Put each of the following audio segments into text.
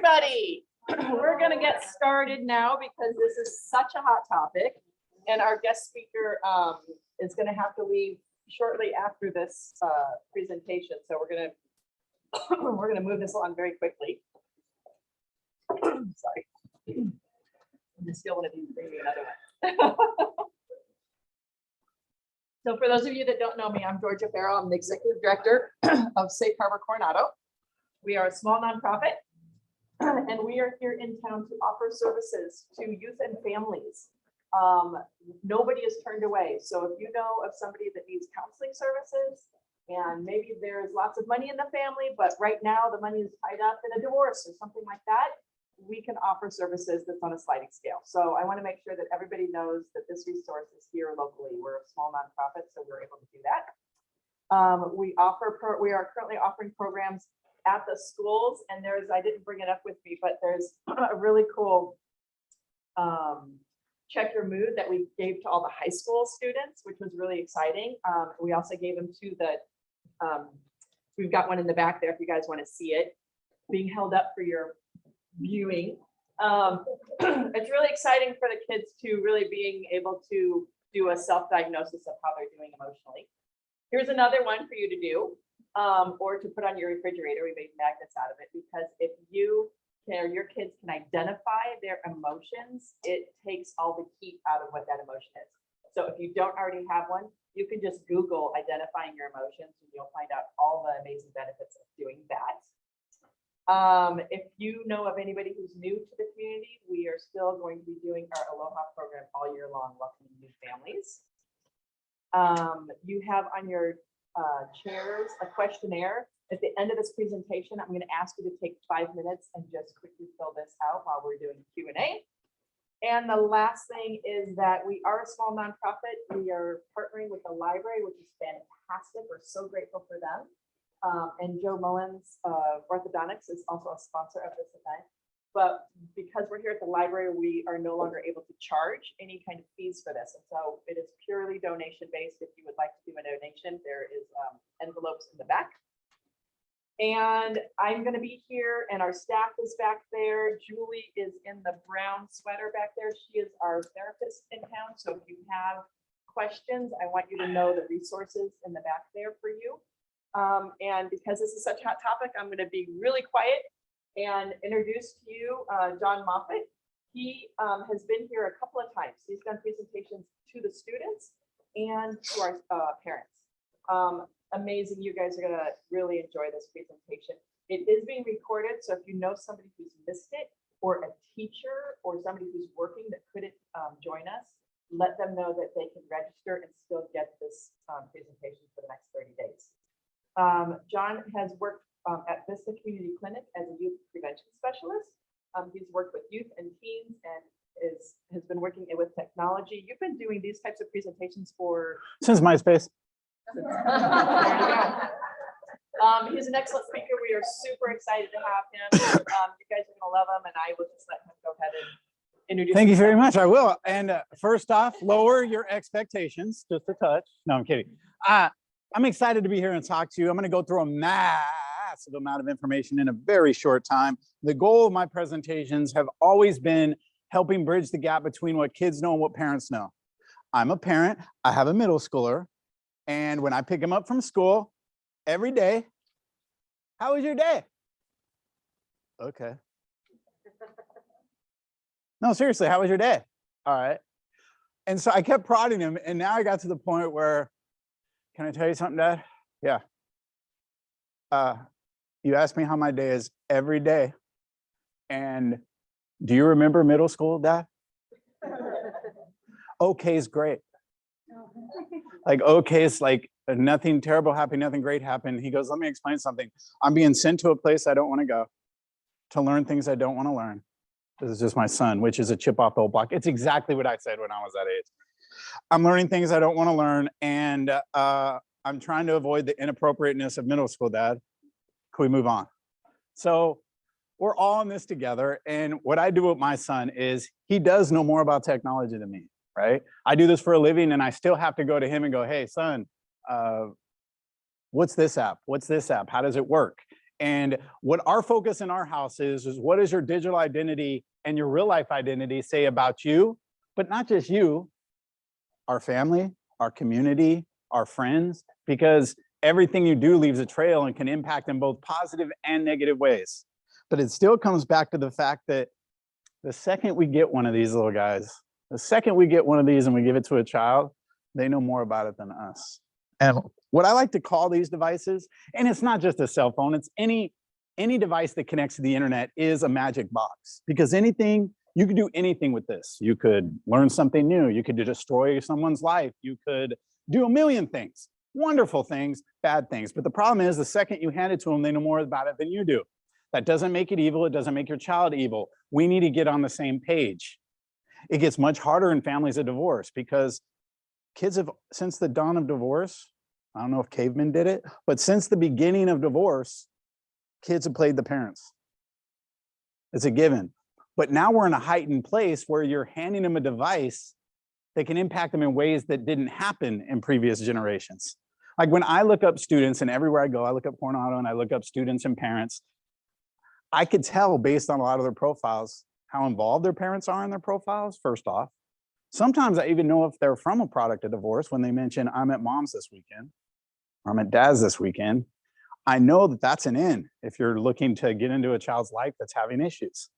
Everybody, we're going to get started now because this is such a hot topic, and our guest speaker is going to have to leave shortly after this presentation. So we're going to move this along very quickly. Sorry, I still want to bring me another one. So for those of you that don't know me, I'm Georgia Farrell. I'm the executive director of Safe Harbor Coronado. We are a small nonprofit, and we are here in town to offer services to youth and families. Nobody is turned away. So if you know of somebody that needs counseling services, and maybe there's lots of money in the family, but right now the money is tied up in a divorce or something like that, we can offer services that's on a sliding scale. So I want to make sure that everybody knows that this resource is here locally. We're a small nonprofit, so we're able to do that. We are currently offering programs at the schools, and I didn't bring it up with me, but there's a really cool check your mood that we gave to all the high school students, which was really exciting. We also gave them to we've got one in the back there if you guys want to see it, being held up for your viewing. It's really exciting for the kids to really being able to do a self-diagnosis of how they're doing emotionally. Here's another one for you to do, or to put on your refrigerator. We made magnets out of it because if you or your kids can identify their emotions, it takes all the heat out of what that emotion is. So if you don't already have one, you can just Google identifying your emotions and you'll find out all the amazing benefits of doing that. If you know of anybody who's new to the community, we are still going to be doing our Aloha program all year long, welcoming new families. You have on your chairs a questionnaire. At the end of this presentation, I'm going to ask you to take 5 minutes and just quickly fill this out while we're doing Q&A. And the last thing is that we are a small nonprofit. We are partnering with the library, which is fantastic. We're so grateful for them. And Joe Mullins Orthodontics is also a sponsor of this event. But because we're here at the library, we are no longer able to charge any kind of fees for this. And so it is purely donation based. If you would like to do a donation, there is envelopes in the back. And I'm going to be here, and our staff is back there. Julie is in the brown sweater back there. She is our therapist in town. So if you have questions, I want you to know the resources in the back there for you. And because this is such a hot topic, I'm going to be really quiet and introduce to you John Moffett. He has been here a couple of times. He's done presentations to the students and to our parents. Amazing. You guys are going to really enjoy this presentation. It is being recorded, so if you know somebody who's missed it, or a teacher or somebody who's working that couldn't join us, let them know that they can register and still get this presentation for the next 30 days. John has worked at Vista Community Clinic as a youth prevention specialist. He's worked with youth and teens and has been working with technology. You've been doing these types of presentations since MySpace. There you go. He's an excellent speaker. We are super excited to have him. You guys are going to love him, and I will just let him go ahead and introduce Thank you himself. very much. I will. And first off, lower your expectations just a touch. No, I'm kidding. I'm excited to be here and talk to you. I'm going to go through a massive amount of information in a very short time. The goal of my presentations have always been helping bridge the gap between what kids know and what parents know. I'm a parent. I have a middle schooler. And when I pick him up from school every day, how was your day? Okay. No, seriously, how was your day? All right. And so I kept prodding him. And now I got to the point where, can I tell you something, Dad? Yeah. You ask me how my day is every day. And do you remember middle school, Dad? Okay is great. Like, okay, it's like nothing terrible happened, nothing great happened. He goes, let me explain something. I'm being sent to a place I don't want to go, to learn things I don't want to learn. This is just my son, which is a chip off the old block. It's exactly what I said when I was that age. I'm learning things I don't want to learn, and I'm trying to avoid the inappropriateness of middle school, Dad. Can we move on? So we're all in this together, and what I do with my son is he does know more about technology than me. Right? I do this for a living, and I still have to go to him and go, hey, son, what's this app? What's this app? How does it work? And what our focus in our house is what does your digital identity and your real life identity say about you, but not just you, our family, our community, our friends, because everything you do leaves a trail and can impact in both positive and negative ways. But it still comes back to the fact that the second we get one of these little guys, the second we get one of these and we give it to a child, they know more about it than us. And what I like to call these devices, and it's not just a cell phone, it's any device that connects to the internet is a magic box, because anything, you could do anything with this. You could learn something new. You could destroy someone's life. You could do a million things, wonderful things, bad things. But the problem is the second you hand it to them, they know more about it than you do. That doesn't make it evil. It doesn't make your child evil. We need to get on the same page. It gets much harder in families of divorce because kids have, since the dawn of divorce, I don't know if cavemen did it, but since the beginning of divorce, kids have played the parents. It's a given. But now we're in a heightened place where you're handing them a device that can impact them in ways that didn't happen in previous generations. Like when I look up students, and everywhere I go, I look up Coronado and I look up students and parents, I could tell based on a lot of their profiles how involved their parents are in their profiles, first off. Sometimes I even know if they're from a product of divorce when they mention, I'm at mom's this weekend, or I'm at dad's this weekend. I know that that's an in if you're looking to get into a child's life that's having issues.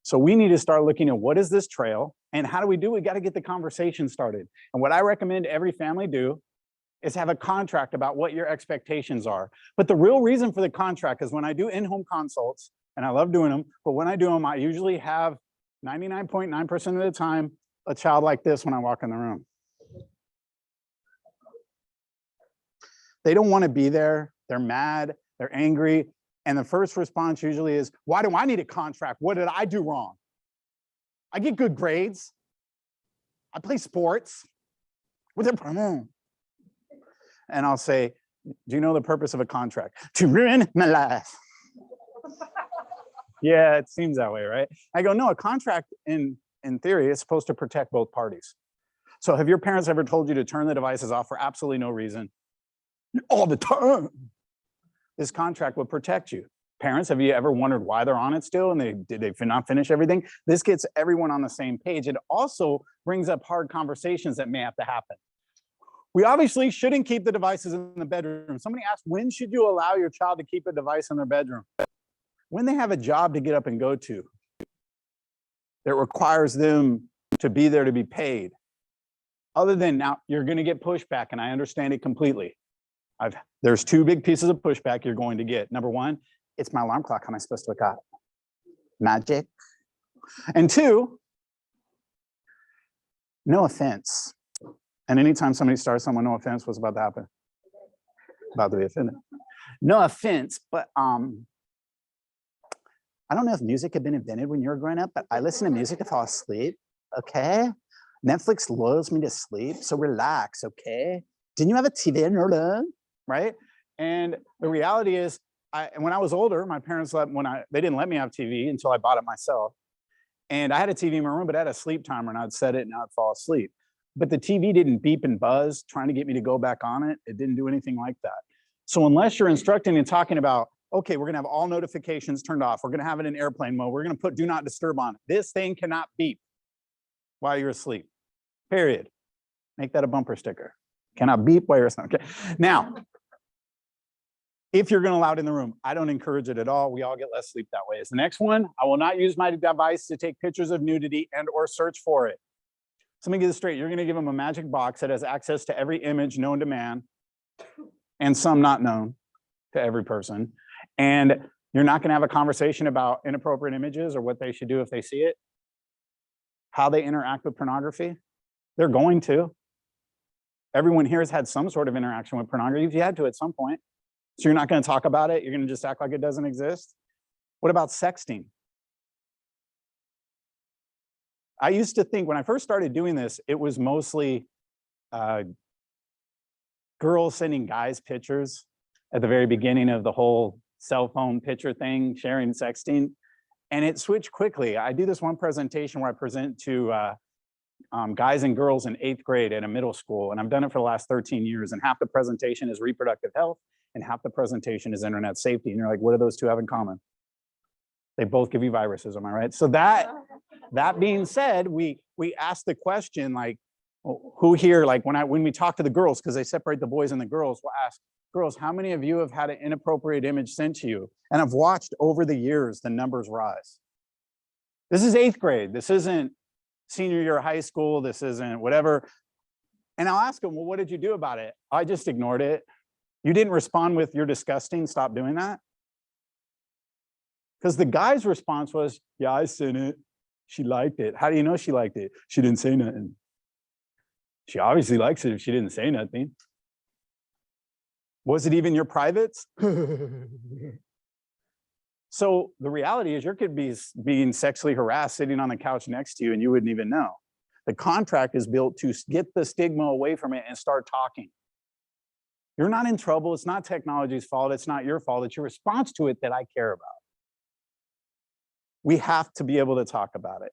So we need to start looking at what is this trail and how do we do? We got to get the conversation started. And what I recommend every family do is have a contract about what your expectations are. But the real reason for the contract is when I do in-home consults, and I love doing them, but when I do them, I usually have 99.9% of the time a child like this when I walk in the room. They don't want to be there. They're mad. They're angry. And the first response usually is, why do I need a contract? What did I do wrong? I get good grades. I play sports. What's the problem? And I'll say, do you know the purpose of a contract? To ruin my life. Yeah, it seems that way, right? I go, no, a contract in theory is supposed to protect both parties. So have your parents ever told you to turn the devices off for absolutely no reason? All the time. This contract would protect you. Parents, have you ever wondered why they're on it still and did they not finish everything? This gets everyone on the same page. It also brings up hard conversations that may have to happen. We obviously shouldn't keep the devices in the bedroom. Somebody asked, when should you allow your child to keep a device in their bedroom? When they have a job to get up and go to that requires them to be there to be paid. Other than now, you're going to get pushback, and I understand it completely. There's two big pieces of pushback you're going to get. Number one, it's my alarm clock. How am I supposed to wake up? Magic. And two, no offense. And anytime somebody starts someone, no offense, what's about to happen? About to be offended. No offense, but I don't know if music had been invented when you were growing up, but I listen to music to fall asleep, okay? Netflix lulls me to sleep, so relax, okay? Didn't you have a TV in your room, right? And the reality is, when I was older, my parents they didn't let me have TV until I bought it myself. And I had a TV in my room, but I had a sleep timer, and I'd set it and I'd fall asleep. But the TV didn't beep and buzz trying to get me to go back on it. It didn't do anything like that. So unless you're instructing and talking about, okay, we're gonna have all notifications turned off. We're gonna have it in airplane mode. We're gonna put do not disturb on it. This thing cannot beep while you're asleep, period. Make that a bumper sticker. Cannot beep while you're asleep, okay? Now, if you're gonna allow it in the room, I don't encourage it at all. We all get less sleep that way. As the next one, I will not use my device to take pictures of nudity and or search for it. So let me get this straight. You're gonna give them a magic box that has access to every image known to man and some not known to every person. And you're not gonna have a conversation about inappropriate images or what they should do if they see it, how they interact with pornography. They're going to. Everyone here has had some sort of interaction with pornography. If you had to at some point. So you're not gonna talk about it. You're gonna just act like it doesn't exist. What about sexting? I used to think when I first started doing this, it was mostly girls sending guys pictures at the very beginning of the whole cell phone picture thing, sharing sexting. And it switched quickly. I do this one presentation where I present to guys and girls in 8th grade at a middle school. And I've done it for the last 13 years. And half the presentation is reproductive health. and half the presentation is internet safety. And you're like, what do those two have in common? They both give you viruses, am I right? So that being said, we ask the question, like, who here, like when we talk to the girls, because they separate the boys and the girls, we'll ask, girls, how many of you have had an inappropriate image sent to you? And I've watched over the years the numbers rise. This is 8th grade. This isn't senior year of high school. This isn't whatever. And I'll ask them, well, what did you do about it? I just ignored it. You didn't respond with, you're disgusting, stop doing that. Because the guy's response was, yeah, I sent it. She liked it. How do you know she liked it? She didn't say nothing. She obviously likes it if she didn't say nothing. Was it even your privates? So the reality is your kid being sexually harassed sitting on the couch next to you and you wouldn't even know. The contract is built to get the stigma away from it and start talking. You're not in trouble. It's not technology's fault. It's not your fault. It's your response to it that I care about. We have to be able to talk about it.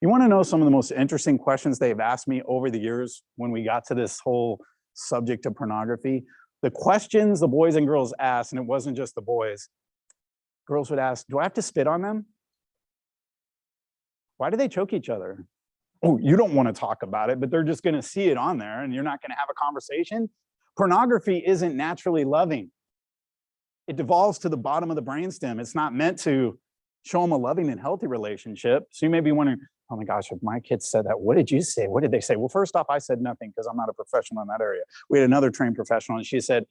You want to know some of the most interesting questions they've asked me over the years when we got to this whole subject of pornography? The questions the boys and girls asked, and it wasn't just the boys, girls would ask, do I have to spit on them? Why do they choke each other? Oh, you don't want to talk about it, but they're just going to see it on there and you're not going to have a conversation. Pornography isn't naturally loving. It devolves to the bottom of the brainstem. It's not meant to show them a loving and healthy relationship. So you may be wondering, oh my gosh, if my kids said that, what did you say? What did they say? Well, first off, I said nothing because I'm not a professional in that area. We had another trained professional and she said,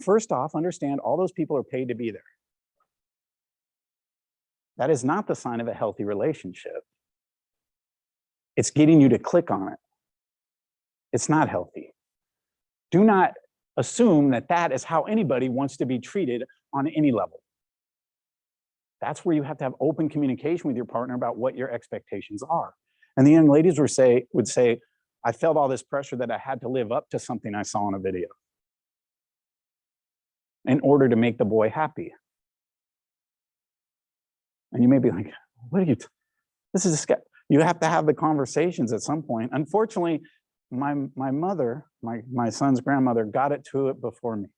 first off, understand all those people are paid to be there. That is not the sign of a healthy relationship. It's getting you to click on it. It's not healthy. Do not assume that that is how anybody wants to be treated on any level. That's where you have to have open communication with your partner about what your expectations are. And the young ladies would say, I felt all this pressure that I had to live up to something I saw in a video in order to make the boy happy. And you may be like, what are you, this is a, you have to have the conversations at some point. Unfortunately, my mother, my son's grandmother got it to it before me.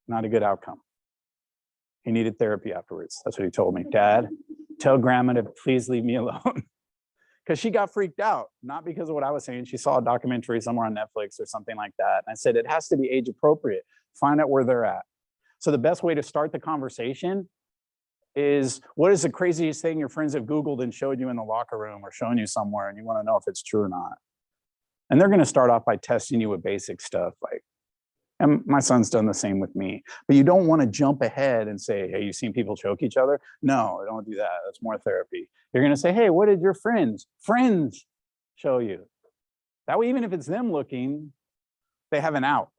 Not a good outcome. He needed therapy afterwards. That's what he told me. Dad, tell grandma to please leave me alone. Because she got freaked out, not because of what I was saying. She saw a documentary somewhere on Netflix or something like that. And I said, it has to be age appropriate. Find out where they're at. So the best way to start the conversation is, what is the craziest thing your friends have Googled and showed you in the locker room or shown you somewhere and you want to know if it's true or not? And they're going to start off by testing you with basic stuff like, and my son's done the same with me, but you don't want to jump ahead and say, hey, you've seen people choke each other? No, don't do that. That's more therapy. You're going to say, hey, what did your friends show you? That way, even if it's them looking, they have an out.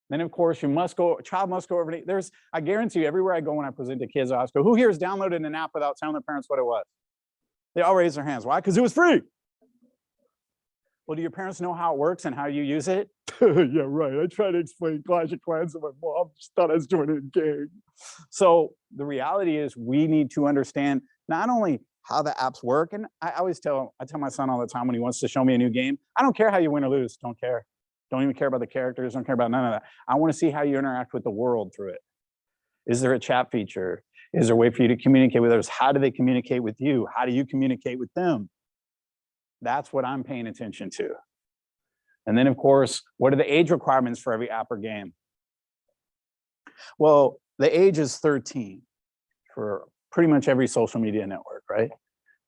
Then of course child must go over to, I guarantee you everywhere I go when I present to kids, I ask, who here has downloaded an app without telling their parents what it was? They all raise their hands. Why? Because it was free. Well, do your parents know how it works and how you use it? Yeah, right. I tried to explain Clash of Clans to my mom. Just thought I was joining a gang. So the reality is we need to understand not only how the apps work, and I tell my son all the time when he wants to show me a new game, I don't care how you win or lose. Don't care. Don't even care about the characters. Don't care about none of that. I want to see how you interact with the world through it. Is there a chat feature? Is there a way for you to communicate with others? How do they communicate with you? How do you communicate with them? That's what I'm paying attention to. And then of course, what are the age requirements for every app or game? Well, the age is 13 for pretty much every social media network, right?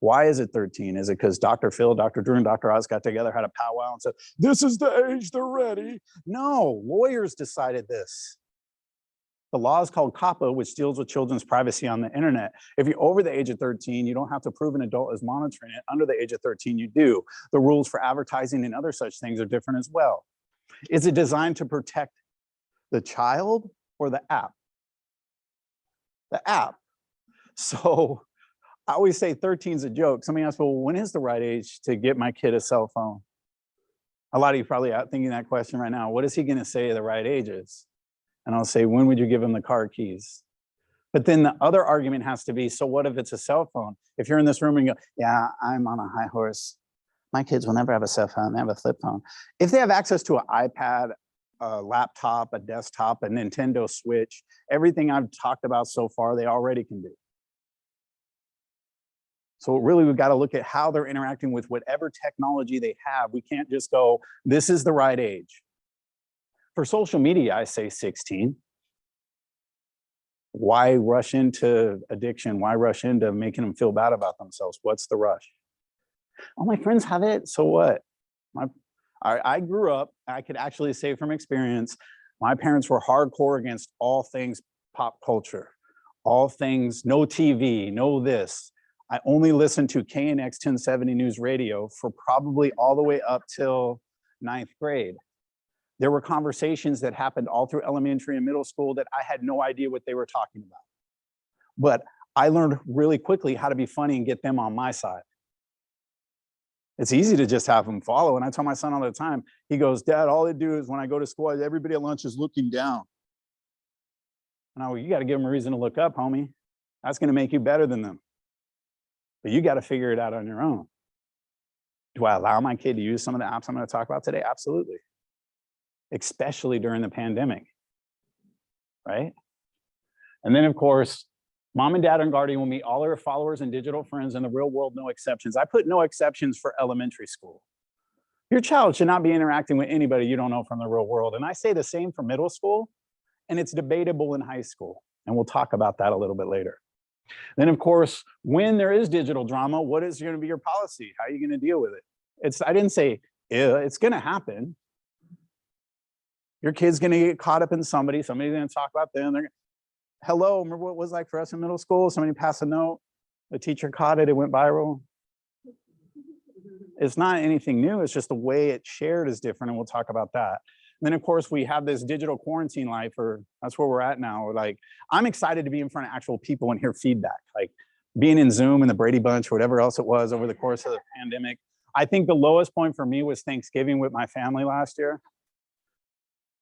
Why is it 13? Is it because Dr. Phil, Dr. Drew, and Dr. Oz got together, had a powwow and said, this is the age they're ready? No, lawyers decided this. The law is called COPPA, which deals with children's privacy on the internet. If you're over the age of 13, you don't have to prove an adult is monitoring it. Under the age of 13, you do. The rules for advertising and other such things are different as well. Is it designed to protect the child or the app? The app. So I always say 13 is a joke. Somebody asks, well, when is the right age to get my kid a cell phone? A lot of you probably out thinking that question right now. What is he going to say the right age is? And I'll say, when would you give him the car keys? But then the other argument has to be, so what if it's a cell phone? If you're in this room and you go, yeah, I'm on a high horse. My kids will never have a cell phone, they have a flip phone. If they have access to an iPad, a laptop, a desktop, a Nintendo Switch. Everything I've talked about so far, they already can do. So really, we've got to look at how they're interacting with whatever technology they have. We can't just go, this is the right age. For social media, I say 16. Why rush into addiction? Why rush into making them feel bad about themselves? What's the rush? All my friends have it, so what? I grew up, I could actually say from experience, my parents were hardcore against all things pop culture, all things, no TV, no this. I only listened to KNX 1070 News Radio for probably all the way up till 9th grade. There were conversations that happened all through elementary and middle school that I had no idea what they were talking about. But I learned really quickly how to be funny and get them on my side. It's easy to just have them follow. And I tell my son all the time, he goes, Dad, all they do is when I go to school, everybody at lunch is looking down. And I go, you got to give them a reason to look up, homie. That's going to make you better than them. But you got to figure it out on your own. Do I allow my kid to use some of the apps I'm going to talk about today? Absolutely. Especially during the pandemic, right? And then, of course, mom and dad and guardian will meet all their followers and digital friends in the real world, no exceptions. I put no exceptions for elementary school. Your child should not be interacting with anybody you don't know from the real world. And I say the same for middle school, and it's debatable in high school. And we'll talk about that a little bit later. Then, of course, when there is digital drama, what is going to be your policy? How are you going to deal with it? I didn't say, it's going to happen. Your kid's going to get caught up in somebody's going to talk about them. Hello, remember what it was like for us in middle school? Somebody passed a note, the teacher caught it, it went viral. It's not anything new, it's just the way it's shared is different, and we'll talk about that. And then, of course, we have this digital quarantine life, or that's where we're at now. Like, I'm excited to be in front of actual people and hear feedback, like being in Zoom and the Brady Bunch or whatever else it was over the course of the pandemic. I think the lowest point for me was Thanksgiving with my family last year.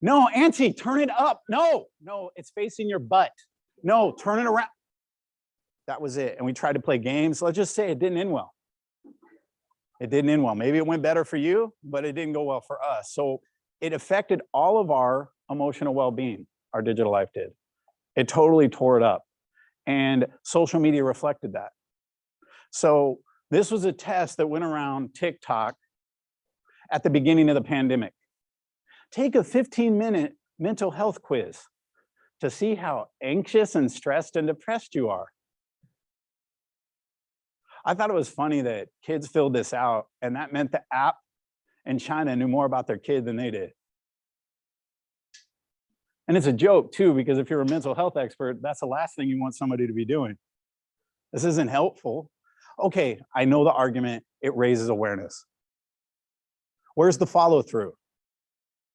No, Auntie, turn it up. No, it's facing your butt. No, turn it around. That was it. And we tried to play games. Let's just say it didn't end well. It didn't end well. Maybe it went better for you, but it didn't go well for us. So it affected all of our emotional well-being, our digital life did. It totally tore it up. And social media reflected that. So this was a test that went around TikTok at the beginning of the pandemic. Take a 15-minute mental health quiz to see how anxious and stressed and depressed you are. I thought it was funny that kids filled this out, and that meant the app in China knew more about their kid than they did. And it's a joke too, because if you're a mental health expert, that's the last thing you want somebody to be doing. This isn't helpful. Okay, I know the argument, it raises awareness. Where's the follow-through?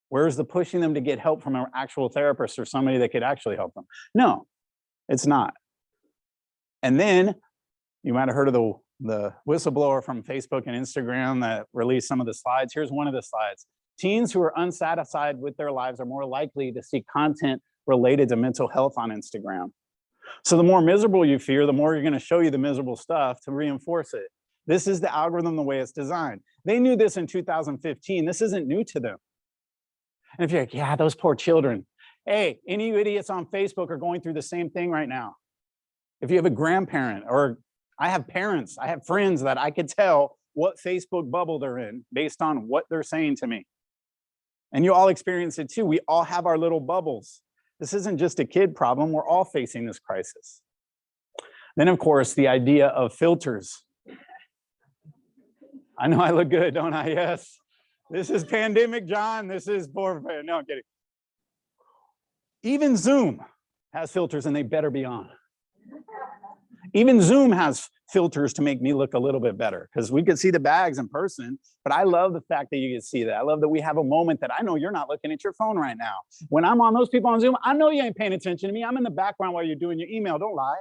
Where's the pushing them to get help from an actual therapist or somebody that could actually help them? No, it's not. And then you might have heard of the whistleblower from Facebook and Instagram that released some of the slides. Here's one of the slides. Teens who are unsatisfied with their lives are more likely to see content related to mental health on Instagram. So the more miserable you feel, the more you're going to show you the miserable stuff to reinforce it. This is the algorithm, the way it's designed. They knew this in 2015. This isn't new to them. And if you're like, yeah, those poor children. Hey, any idiots on Facebook are going through the same thing right now. If you have a grandparent, or I have parents, I have friends that I could tell what Facebook bubble they're in based on what they're saying to me. And you all experience it too. We all have our little bubbles. This isn't just a kid problem. We're all facing this crisis. Then, of course, the idea of filters. I know I look good, don't I? Yes. This is pandemic, John. This is poor. No, I'm kidding. Even Zoom has filters, and they better be on. Even Zoom has filters to make me look a little bit better, because we could see the bags in person, but I love the fact that you can see that. I love that we have a moment that I know you're not looking at your phone right now. When I'm on those people on Zoom, I know you ain't paying attention to me. I'm in the background while you're doing your email. Don't lie.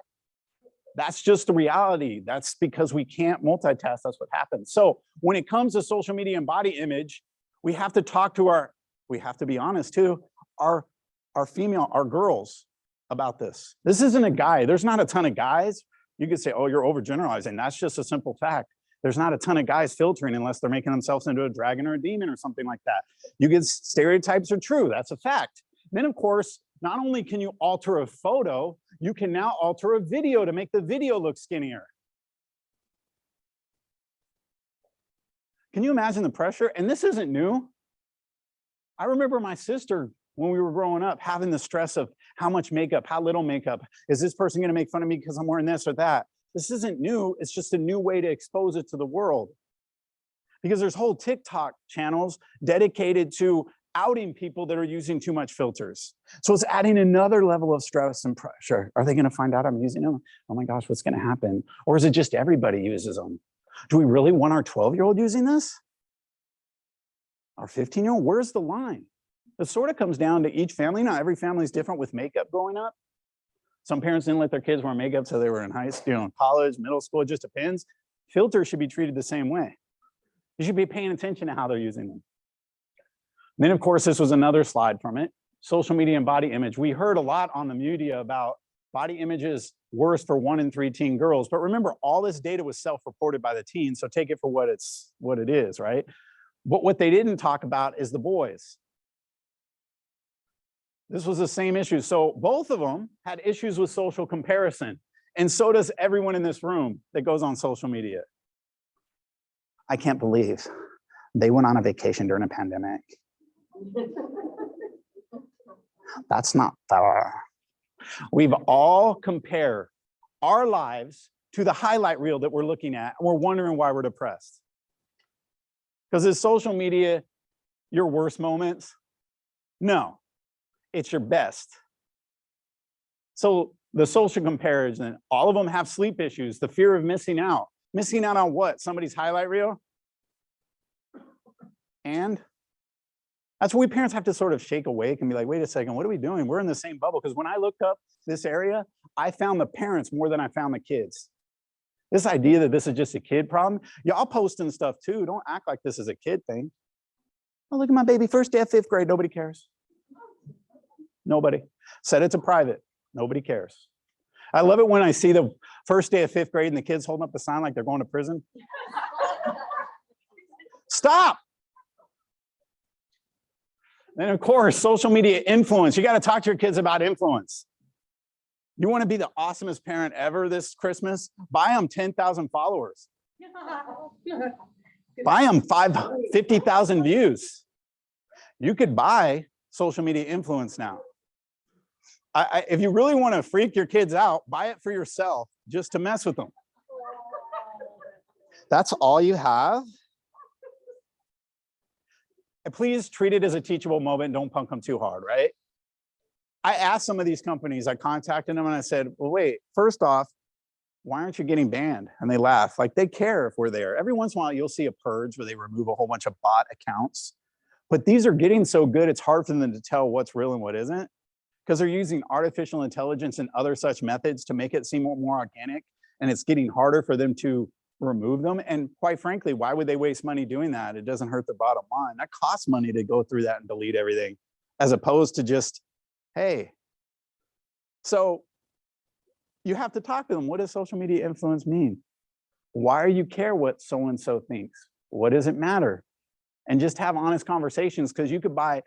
That's just the reality. That's because we can't multitask. That's what happens. So when it comes to social media and body image, we have to talk to we have to be honest too, our girls about this. This isn't a guy. There's not a ton of guys. You could say, oh, you're overgeneralizing. That's just a simple fact. There's not a ton of guys filtering unless they're making themselves into a dragon or a demon or something like that. You get stereotypes are true. That's a fact. Then, of course, not only can you alter a photo, you can now alter a video to make the video look skinnier. Can you imagine the pressure? And this isn't new. I remember my sister, when we were growing up, having the stress of how much makeup, how little makeup. Is this person going to make fun of me because I'm wearing this or that? This isn't new. It's just a new way to expose it to the world. Because there's whole TikTok channels dedicated to outing people that are using too much filters. So it's adding another level of stress and pressure. Are they going to find out I'm using them? Oh my gosh, what's going to happen? Or is it just everybody uses them? Do we really want our 12-year-old using this? Our 15-year-old? Where's the line? It sort of comes down to each family. Not every family is different with makeup growing up. Some parents didn't let their kids wear makeup so they were in high school, college, middle school. It just depends. Filters should be treated the same way. You should be paying attention to how they're using them. And then, of course, this was another slide from it. Social media and body image. We heard a lot on the media about body images worse for 1 in 3 teen girls. But remember, all this data was self-reported by the teens, so take it for what it is, right? But what they didn't talk about is the boys. This was the same issue. So both of them had issues with social comparison. And so does everyone in this room that goes on social media. I can't believe they went on a vacation during a pandemic. That's not fair. We've all compared our lives to the highlight reel that we're looking at, and we're wondering why we're depressed. Because is social media your worst moments? No, it's your best. So the social comparison, all of them have sleep issues, the fear of missing out. Missing out on what? Somebody's highlight reel? And that's what we parents have to sort of shake awake and be like, wait a second, what are we doing? We're in the same bubble. Because when I looked up this area, I found the parents more than I found the kids. This idea that this is just a kid problem, y'all posting stuff too. Don't act like this is a kid thing. Oh, look at my baby, first day of 5th grade, nobody cares. Nobody. Set it to private, nobody cares. I love it when I see the first day of 5th grade and the kids holding up the sign like they're going to prison. Stop. And of course, social media influence. You got to talk to your kids about influence. You want to be the awesomest parent ever this Christmas? Buy them 10,000 followers. Buy them 50,000 views. You could buy social media influence now. If you really want to freak your kids out, buy it for yourself just to mess with them. That's all you have. And please treat it as a teachable moment. Don't punk them too hard, right? I asked some of these companies, I contacted them and I said, well, wait, first off, why aren't you getting banned? And they laugh, like they care if we're there. Every once in a while, you'll see a purge where they remove a whole bunch of bot accounts. But these are getting so good, it's hard for them to tell what's real and what isn't, because they're using artificial intelligence and other such methods to make it seem more organic. And it's getting harder for them to remove them. And quite frankly, why would they waste money doing that? It doesn't hurt their bottom line. That costs money to go through that and delete everything, as opposed to just, hey. So you have to talk to them. What does social media influence mean? Why do you care what so-and-so thinks? What does it matter? And just have honest conversations, because you could buy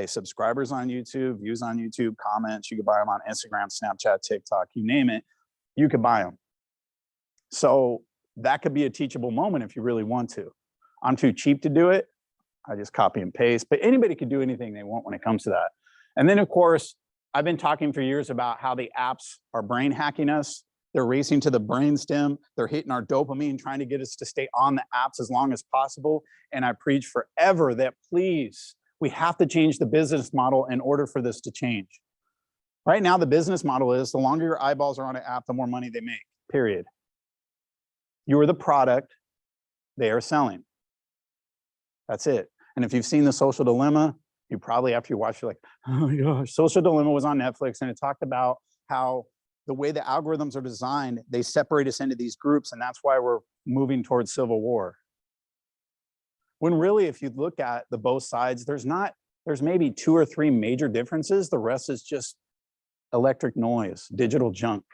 subscribers on YouTube, views on YouTube, comments. You could buy them on Instagram, Snapchat, TikTok, you name it. You could buy them. So that could be a teachable moment if you really want to. I'm too cheap to do it. I just copy and paste, but anybody could do anything they want when it comes to that. And then of course, I've been talking for years about how the apps are brain hacking us. They're racing to the brainstem. They're hitting our dopamine, trying to get us to stay on the apps as long as possible. And I preach forever that please, we have to change the business model in order for this to change. Right now, the business model is the longer your eyeballs are on an app, the more money they make, period. You are the product they are selling. That's it. And if you've seen The Social Dilemma, you probably, after you watch, you're like, oh my gosh. Social Dilemma was on Netflix, and it talked about how the way the algorithms are designed, they separate us into these groups, and that's why we're moving towards civil war. When really, if you look at the both sides, there's maybe 2 or 3 major differences. The rest is just electric noise, digital junk.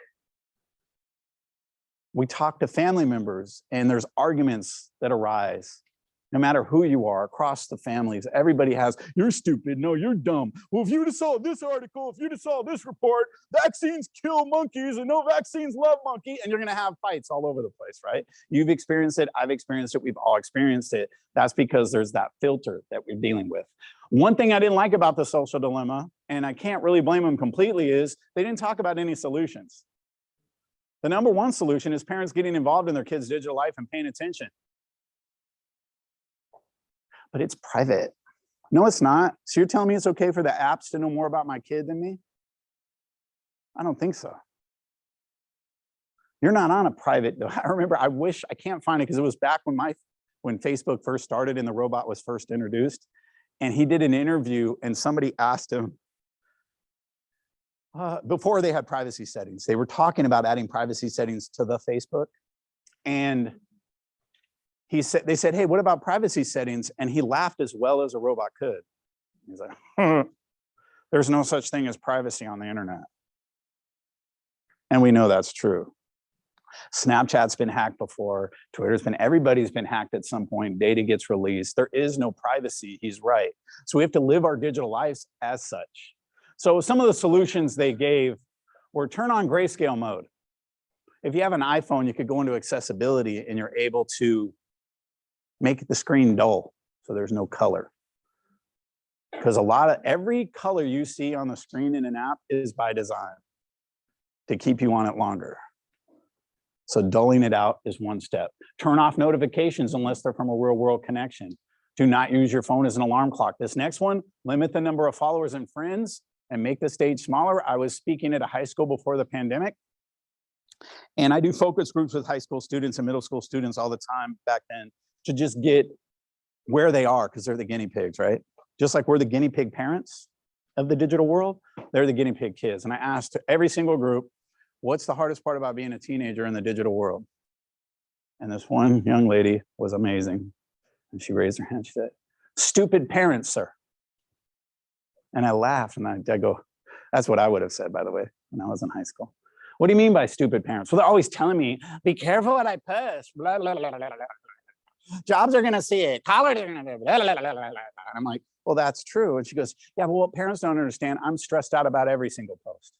We talk to family members and there's arguments that arise. No matter who you are, across the families, everybody has, you're stupid, no, you're dumb. Well, if you'd have saw this article, if you'd have saw this report, vaccines kill monkeys and no vaccines love monkey, and you're gonna have fights all over the place, right? You've experienced it, I've experienced it, we've all experienced it. That's because there's that filter that we're dealing with. One thing I didn't like about the social dilemma, and I can't really blame them completely, is they didn't talk about any solutions. The number one solution is parents getting involved in their kids' digital life and paying attention. But it's private. No, it's not. So you're telling me it's okay for the apps to know more about my kid than me? I don't think so. You're not on a private, I remember, I wish, I can't find it because it was back when Facebook first started and the robot was first introduced. And he did an interview and somebody asked him, before they had privacy settings, they were talking about adding privacy settings to the Facebook. And they said, hey, what about privacy settings? And he laughed as well as a robot could. He's like, there's no such thing as privacy on the internet. And we know that's true. Snapchat's been hacked before, Twitter's been, everybody's been hacked at some point, data gets released. There is no privacy, he's right. So we have to live our digital lives as such. So some of the solutions they gave were turn on grayscale mode. If you have an iPhone, you could go into accessibility and you're able to make the screen dull, so there's no color. Because every color you see on the screen in an app is by design to keep you on it longer. So dulling it out is one step. Turn off notifications unless they're from a real world connection. Do not use your phone as an alarm clock. This next one, limit the number of followers and friends and make the stage smaller. I was speaking at a high school before the pandemic, and I do focus groups with high school students and middle school students all the time back then to just get where they are, because they're the guinea pigs, right? Just like we're the guinea pig parents of the digital world, they're the guinea pig kids. And I asked every single group, what's the hardest part about being a teenager in the digital world? And this one young lady was amazing. And she raised her hand, she said, stupid parents, sir. And I laughed and I go, that's what I would have said, by the way, when I was in high school. What do you mean by stupid parents? Well, they're always telling me, be careful what I post, blah, blah, blah, blah, blah. Jobs are gonna see it, college are gonna do blah, blah, blah, blah, blah. And I'm like, well, that's true. And she goes, yeah, but what parents don't understand, I'm stressed out about every single post.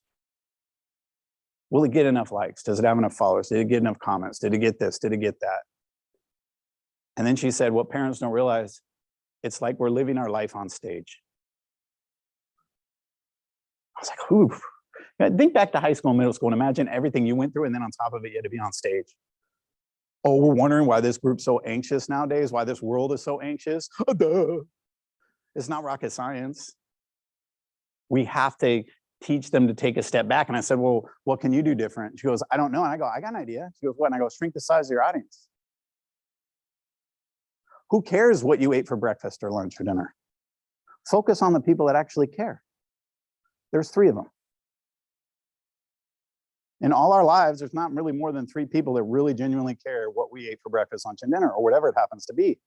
Will it get enough likes? Does it have enough followers? Did it get enough comments? Did it get this? Did it get that? And then she said, what parents don't realize, it's like we're living our life on stage. I was like, ooh. Think back to high school and middle school and imagine everything you went through and then on top of it, you had to be on stage. Oh, we're wondering why this group's so anxious nowadays, why this world is so anxious. Duh. It's not rocket science. We have to teach them to take a step back. And I said, well, what can you do different? She goes, I don't know. And I go, I got an idea. She goes, what? And I go, shrink the size of your audience. Who cares what you ate for breakfast or lunch or dinner? Focus on the people that actually care. There's 3 of them. In all our lives, there's not really more than 3 people that really genuinely care what we ate for breakfast, lunch, and dinner, or whatever it happens to be.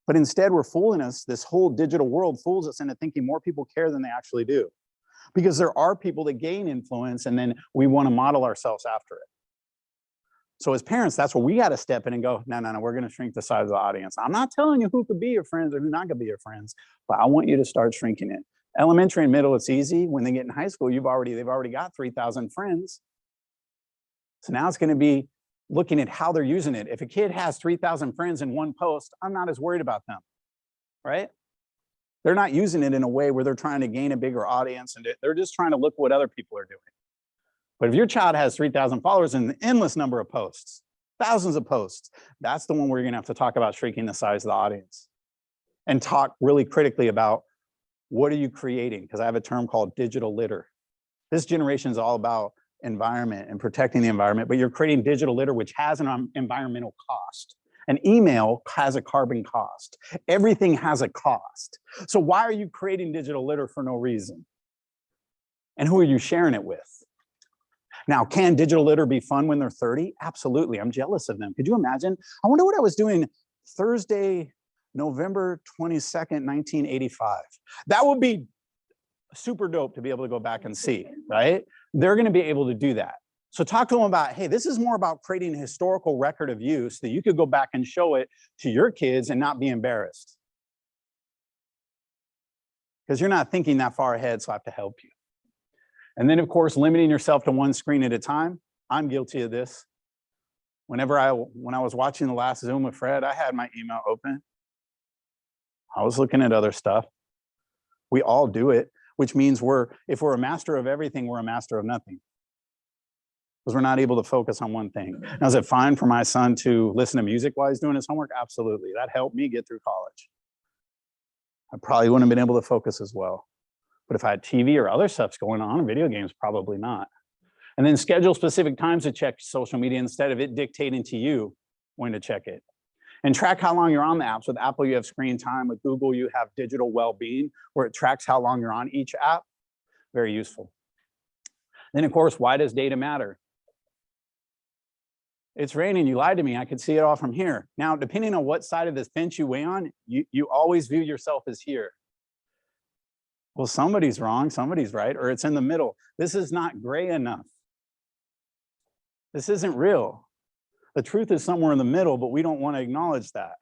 But instead, we're fooling us. This whole digital world fools us into thinking more people care than they actually do. Because there are people that gain influence, and then we want to model ourselves after it. So as parents, that's where we got to step in and go, no, we're going to shrink the size of the audience. I'm not telling you who could be your friends or who's not going to be your friends, but I want you to start shrinking it. Elementary and middle, it's easy. When they get in high school, they've already got 3,000 friends. So now it's going to be looking at how they're using it. If a kid has 3,000 friends in one post, I'm not as worried about them, right? They're not using it in a way where they're trying to gain a bigger audience, and they're just trying to look what other people are doing. But if your child has 3,000 followers and an endless number of posts, thousands of posts, that's the one where you're going to have to talk about shrinking the size of the audience and talk really critically about what are you creating? Because I have a term called digital litter. This generation is all about environment and protecting the environment, but you're creating digital litter, which has an environmental cost. An email has a carbon cost. Everything has a cost. So why are you creating digital litter for no reason? And who are you sharing it with? Now, can digital litter be fun when they're 30? Absolutely. I'm jealous of them. Could you imagine? I wonder what I was doing Thursday, November 22nd, 1985. That would be super dope to be able to go back and see, right? They're going to be able to do that. So talk to them about, hey, this is more about creating a historical record of you so that you could go back and show it to your kids and not be embarrassed. Because you're not thinking that far ahead, so I have to help you. And then, of course, limiting yourself to one screen at a time. I'm guilty of this. When I was watching the last Zoom with Fred, I had my email open. I was looking at other stuff. We all do it, which means if we're a master of everything, we're a master of nothing. Because we're not able to focus on one thing. Now, is it fine for my son to listen to music while he's doing his homework? Absolutely. That helped me get through college. I probably wouldn't have been able to focus as well. But if I had TV or other stuff's going on, video games, probably not. And then schedule specific times to check social media instead of it dictating to you when to check it. And track how long you're on the apps. With Apple, you have screen time. With Google, you have digital well-being, where it tracks how long you're on each app. Very useful. Then, of course, why does data matter? It's raining, you lied to me, I could see it all from here. Now, depending on what side of this fence you weigh on, you always view yourself as here. Well, somebody's wrong, somebody's right, or it's in the middle. This is not gray enough. This isn't real. The truth is somewhere in the middle, but we don't want to acknowledge that.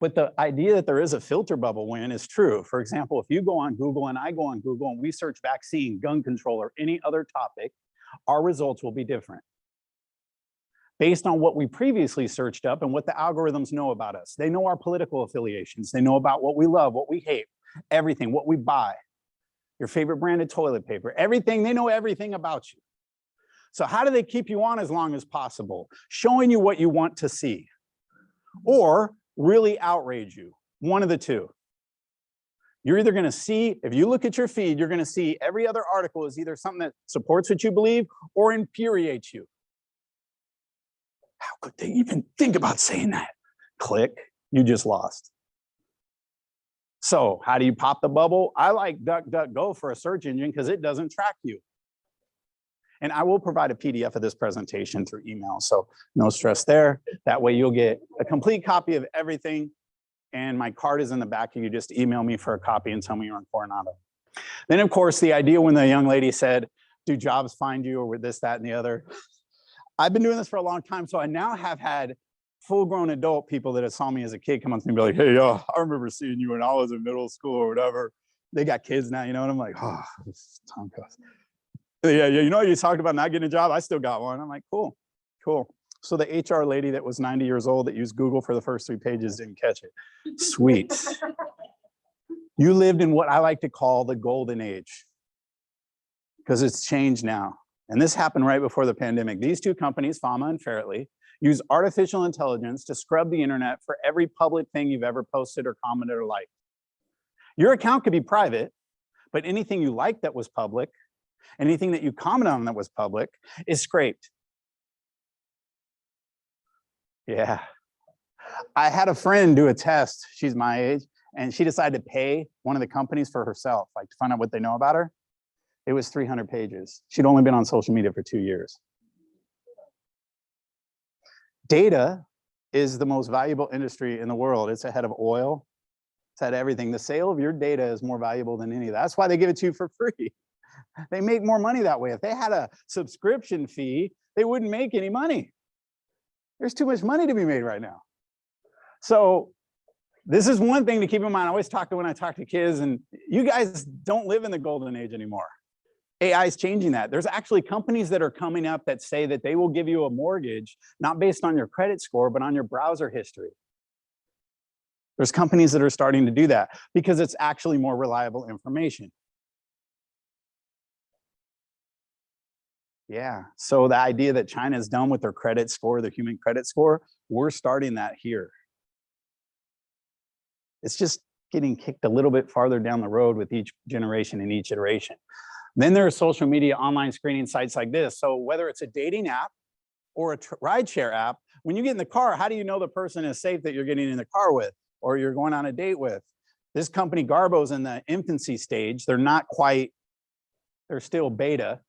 But the idea that there is a filter bubble when is true. For example, if you go on Google and I go on Google and we search vaccine, gun control, or any other topic, our results will be different, based on what we previously searched up and what the algorithms know about us. They know our political affiliations. They know about what we love, what we hate, everything, what we buy, your favorite brand of toilet paper, everything. They know everything about you. So how do they keep you on as long as possible? Showing you what you want to see, or really outrage you, one of the two. You're either gonna see, if you look at your feed, you're gonna see every other article is either something that supports what you believe or infuriates you. How could they even think about saying that? Click, you just lost. So how do you pop the bubble? I like DuckDuckGo for a search engine because it doesn't track you. And I will provide a PDF of this presentation through email, so no stress there. That way you'll get a complete copy of everything, and my card is in the back. You just email me for a copy and tell me you're in Coronado. Then, of course, the idea when the young lady said, do jobs find you, or with this, that, and the other? I've been doing this for a long time, so I now have had full-grown adult people that have saw me as a kid come up to me and be like, hey, yo, I remember seeing you when I was in middle school or whatever. They got kids now, you know, and I'm like, oh, this time goes. Yeah, you know, you talked about not getting a job. I still got one. I'm like, cool, cool. So the HR lady that was 90 years old that used Google for the first 3 pages didn't catch it. Sweet. You lived in what I like to call the golden age, because it's changed now. And this happened right before the pandemic. These two companies, Fama and Farrell, use artificial intelligence to scrub the internet for every public thing you've ever posted or commented or liked. Your account could be private, but anything you liked that was public, anything that you commented on that was public, is scraped. Yeah. I had a friend do a test, she's my age, and she decided to pay one of the companies for herself, like to find out what they know about her. It was 300 pages. She'd only been on social media for 2 years. Data is the most valuable industry in the world. It's ahead of oil. It's ahead of everything. The sale of your data is more valuable than any of that. That's why they give it to you for free. They make more money that way. If they had a subscription fee, they wouldn't make any money. There's too much money to be made right now. So this is one thing to keep in mind. I always talk to when I talk to kids, and you guys don't live in the golden age anymore. AI is changing that. There's actually companies that are coming up that say that they will give you a mortgage, not based on your credit score, but on your browser history. There's companies that are starting to do that because it's actually more reliable information. Yeah, so the idea that China is done with their credit score, their human credit score, we're starting that here. It's just getting kicked a little bit farther down the road with each generation and each iteration. Then there are social media online screening sites like this. So whether it's a dating app or a rideshare app, when you get in the car, how do you know the person is safe that you're getting in the car with or you're going on a date with? This company Garbo's in the infancy stage. They're not quite, they're still beta.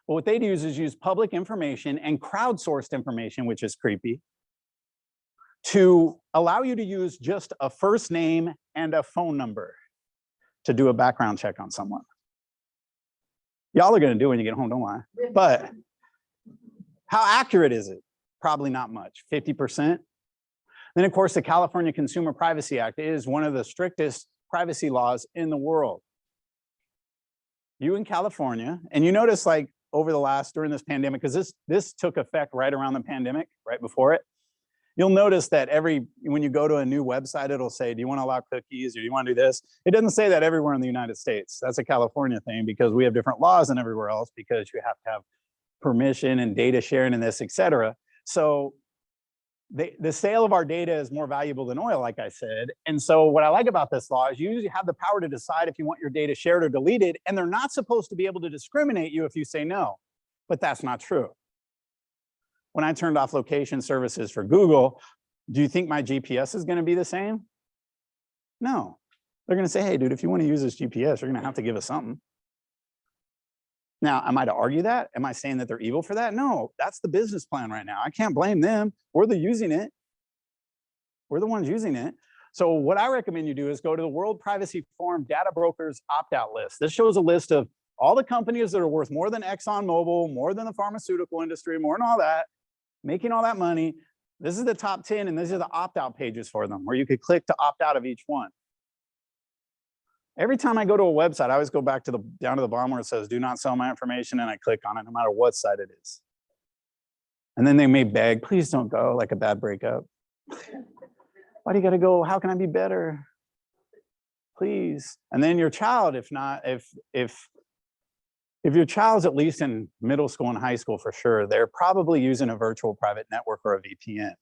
But what they do is use public information and crowdsourced information, which is creepy, to allow you to use just a first name and a phone number to do a background check on someone. Y'all are gonna do when you get home, don't lie. But How accurate is it? Probably not much, 50%. Then, of course, the California Consumer Privacy Act is one of the strictest privacy laws in the world. You in California, and you notice like over the last, during this pandemic, because this took effect right around the pandemic, right before it, you'll notice that when you go to a new website, it'll say, do you want to allow cookies or do you want to do this? It doesn't say that everywhere in the United States. That's a California thing because we have different laws than everywhere else because you have to have permission and data sharing and this, et cetera. So the sale of our data is more valuable than oil, like I said. And so what I like about this law is you have the power to decide if you want your data shared or deleted, and they're not supposed to be able to discriminate you if you say no, but that's not true. When I turned off location services for Google, do you think my GPS is going to be the same? No. They're going to say, hey, dude, if you want to use this GPS, you're going to have to give us something. Now, am I to argue that? Am I saying that they're evil for that? No, that's the business plan right now. I can't blame them. We're the using it. We're the ones using it. So what I recommend you do is go to the World Privacy Forum Data Brokers Opt-out list. This shows a list of all the companies that are worth more than ExxonMobil, more than the pharmaceutical industry, more than all that, making all that money. This is the top 10, and these are the opt-out pages for them, where you could click to opt out of each one. Every time I go to a website, I always go back to down to the bottom where it says, do not sell my information, and I click on it no matter what site it is. And then they may beg, please don't go, like a bad breakup. Why do you gotta go? How can I be better? Please. And then your child, if your child's at least in middle school and high school for sure, they're probably using a virtual private network or a VPN.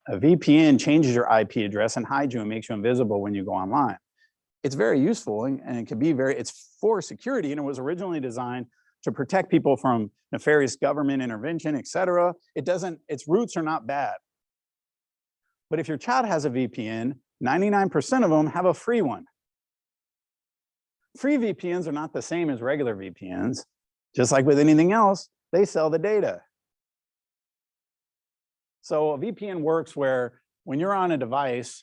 A VPN changes your IP address and hides you and makes you invisible when you go online. It's very useful and it can be it's for security, and it was originally designed to protect people from nefarious government intervention, et cetera. Its roots are not bad. But if your child has a VPN, 99% of them have a free one. Free VPNs are not the same as regular VPNs. Just like with anything else, they sell the data. So a VPN works where when you're on a device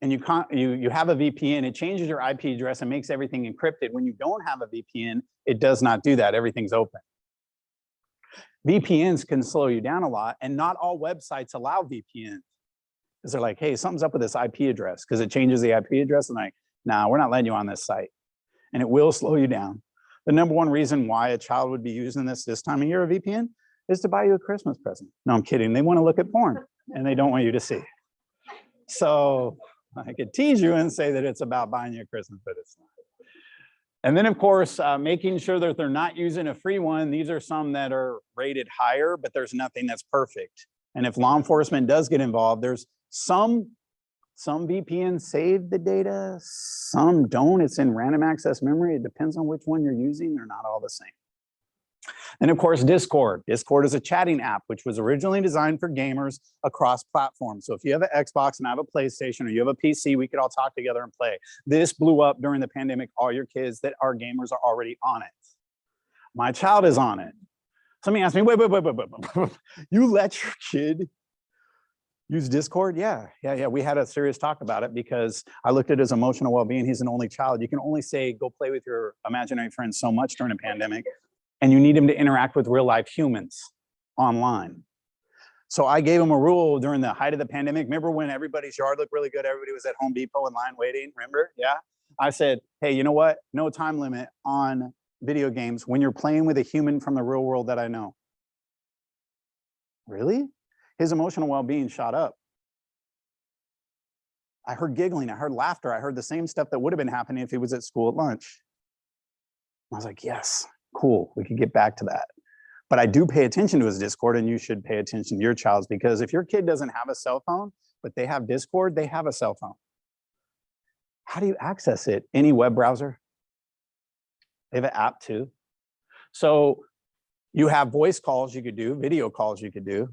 and you have a VPN, it changes your IP address and makes everything encrypted. When you don't have a VPN, it does not do that. Everything's open. VPNs can slow you down a lot, and not all websites allow VPNs. Because they're like, hey, something's up with this IP address, because it changes the IP address, and like, nah, we're not letting you on this site. And it will slow you down. The number one reason why a child would be using this time of year, a VPN, is to buy you a Christmas present. No, I'm kidding. They want to look at porn, and they don't want you to see. So I could tease you and say that it's about buying you a Christmas, but it's not. And then, of course, making sure that they're not using a free one. These are some that are rated higher, but there's nothing that's perfect. And if law enforcement does get involved, there's some VPNs save the data, some don't. It's in random access memory. It depends on which one you're using. They're not all the same. And of course, Discord. Discord is a chatting app, which was originally designed for gamers across platforms. So if you have an Xbox and I have a PlayStation, or you have a PC, we could all talk together and play. This blew up during the pandemic. All your kids that are gamers are already on it. My child is on it. Somebody asked me, wait. You let your kid use Discord? Yeah. We had a serious talk about it because I looked at his emotional well-being. He's an only child. You can only say, go play with your imaginary friends so much during a pandemic. And you need him to interact with real life humans online. So I gave him a rule during the height of the pandemic. Remember when everybody's yard looked really good? Everybody was at Home Depot in line waiting, remember? Yeah. I said, hey, you know what? No time limit on video games when you're playing with a human from the real world that I know. Really? His emotional well-being shot up. I heard giggling, I heard laughter, I heard the same stuff that would have been happening if he was at school at lunch. I was like, yes. Cool, we could get back to that. But I do pay attention to his Discord, and you should pay attention to your child's, because if your kid doesn't have a cell phone, but they have Discord, they have a cell phone. How do you access it? Any web browser? They have an app too. So you have voice calls you could do, video calls you could do.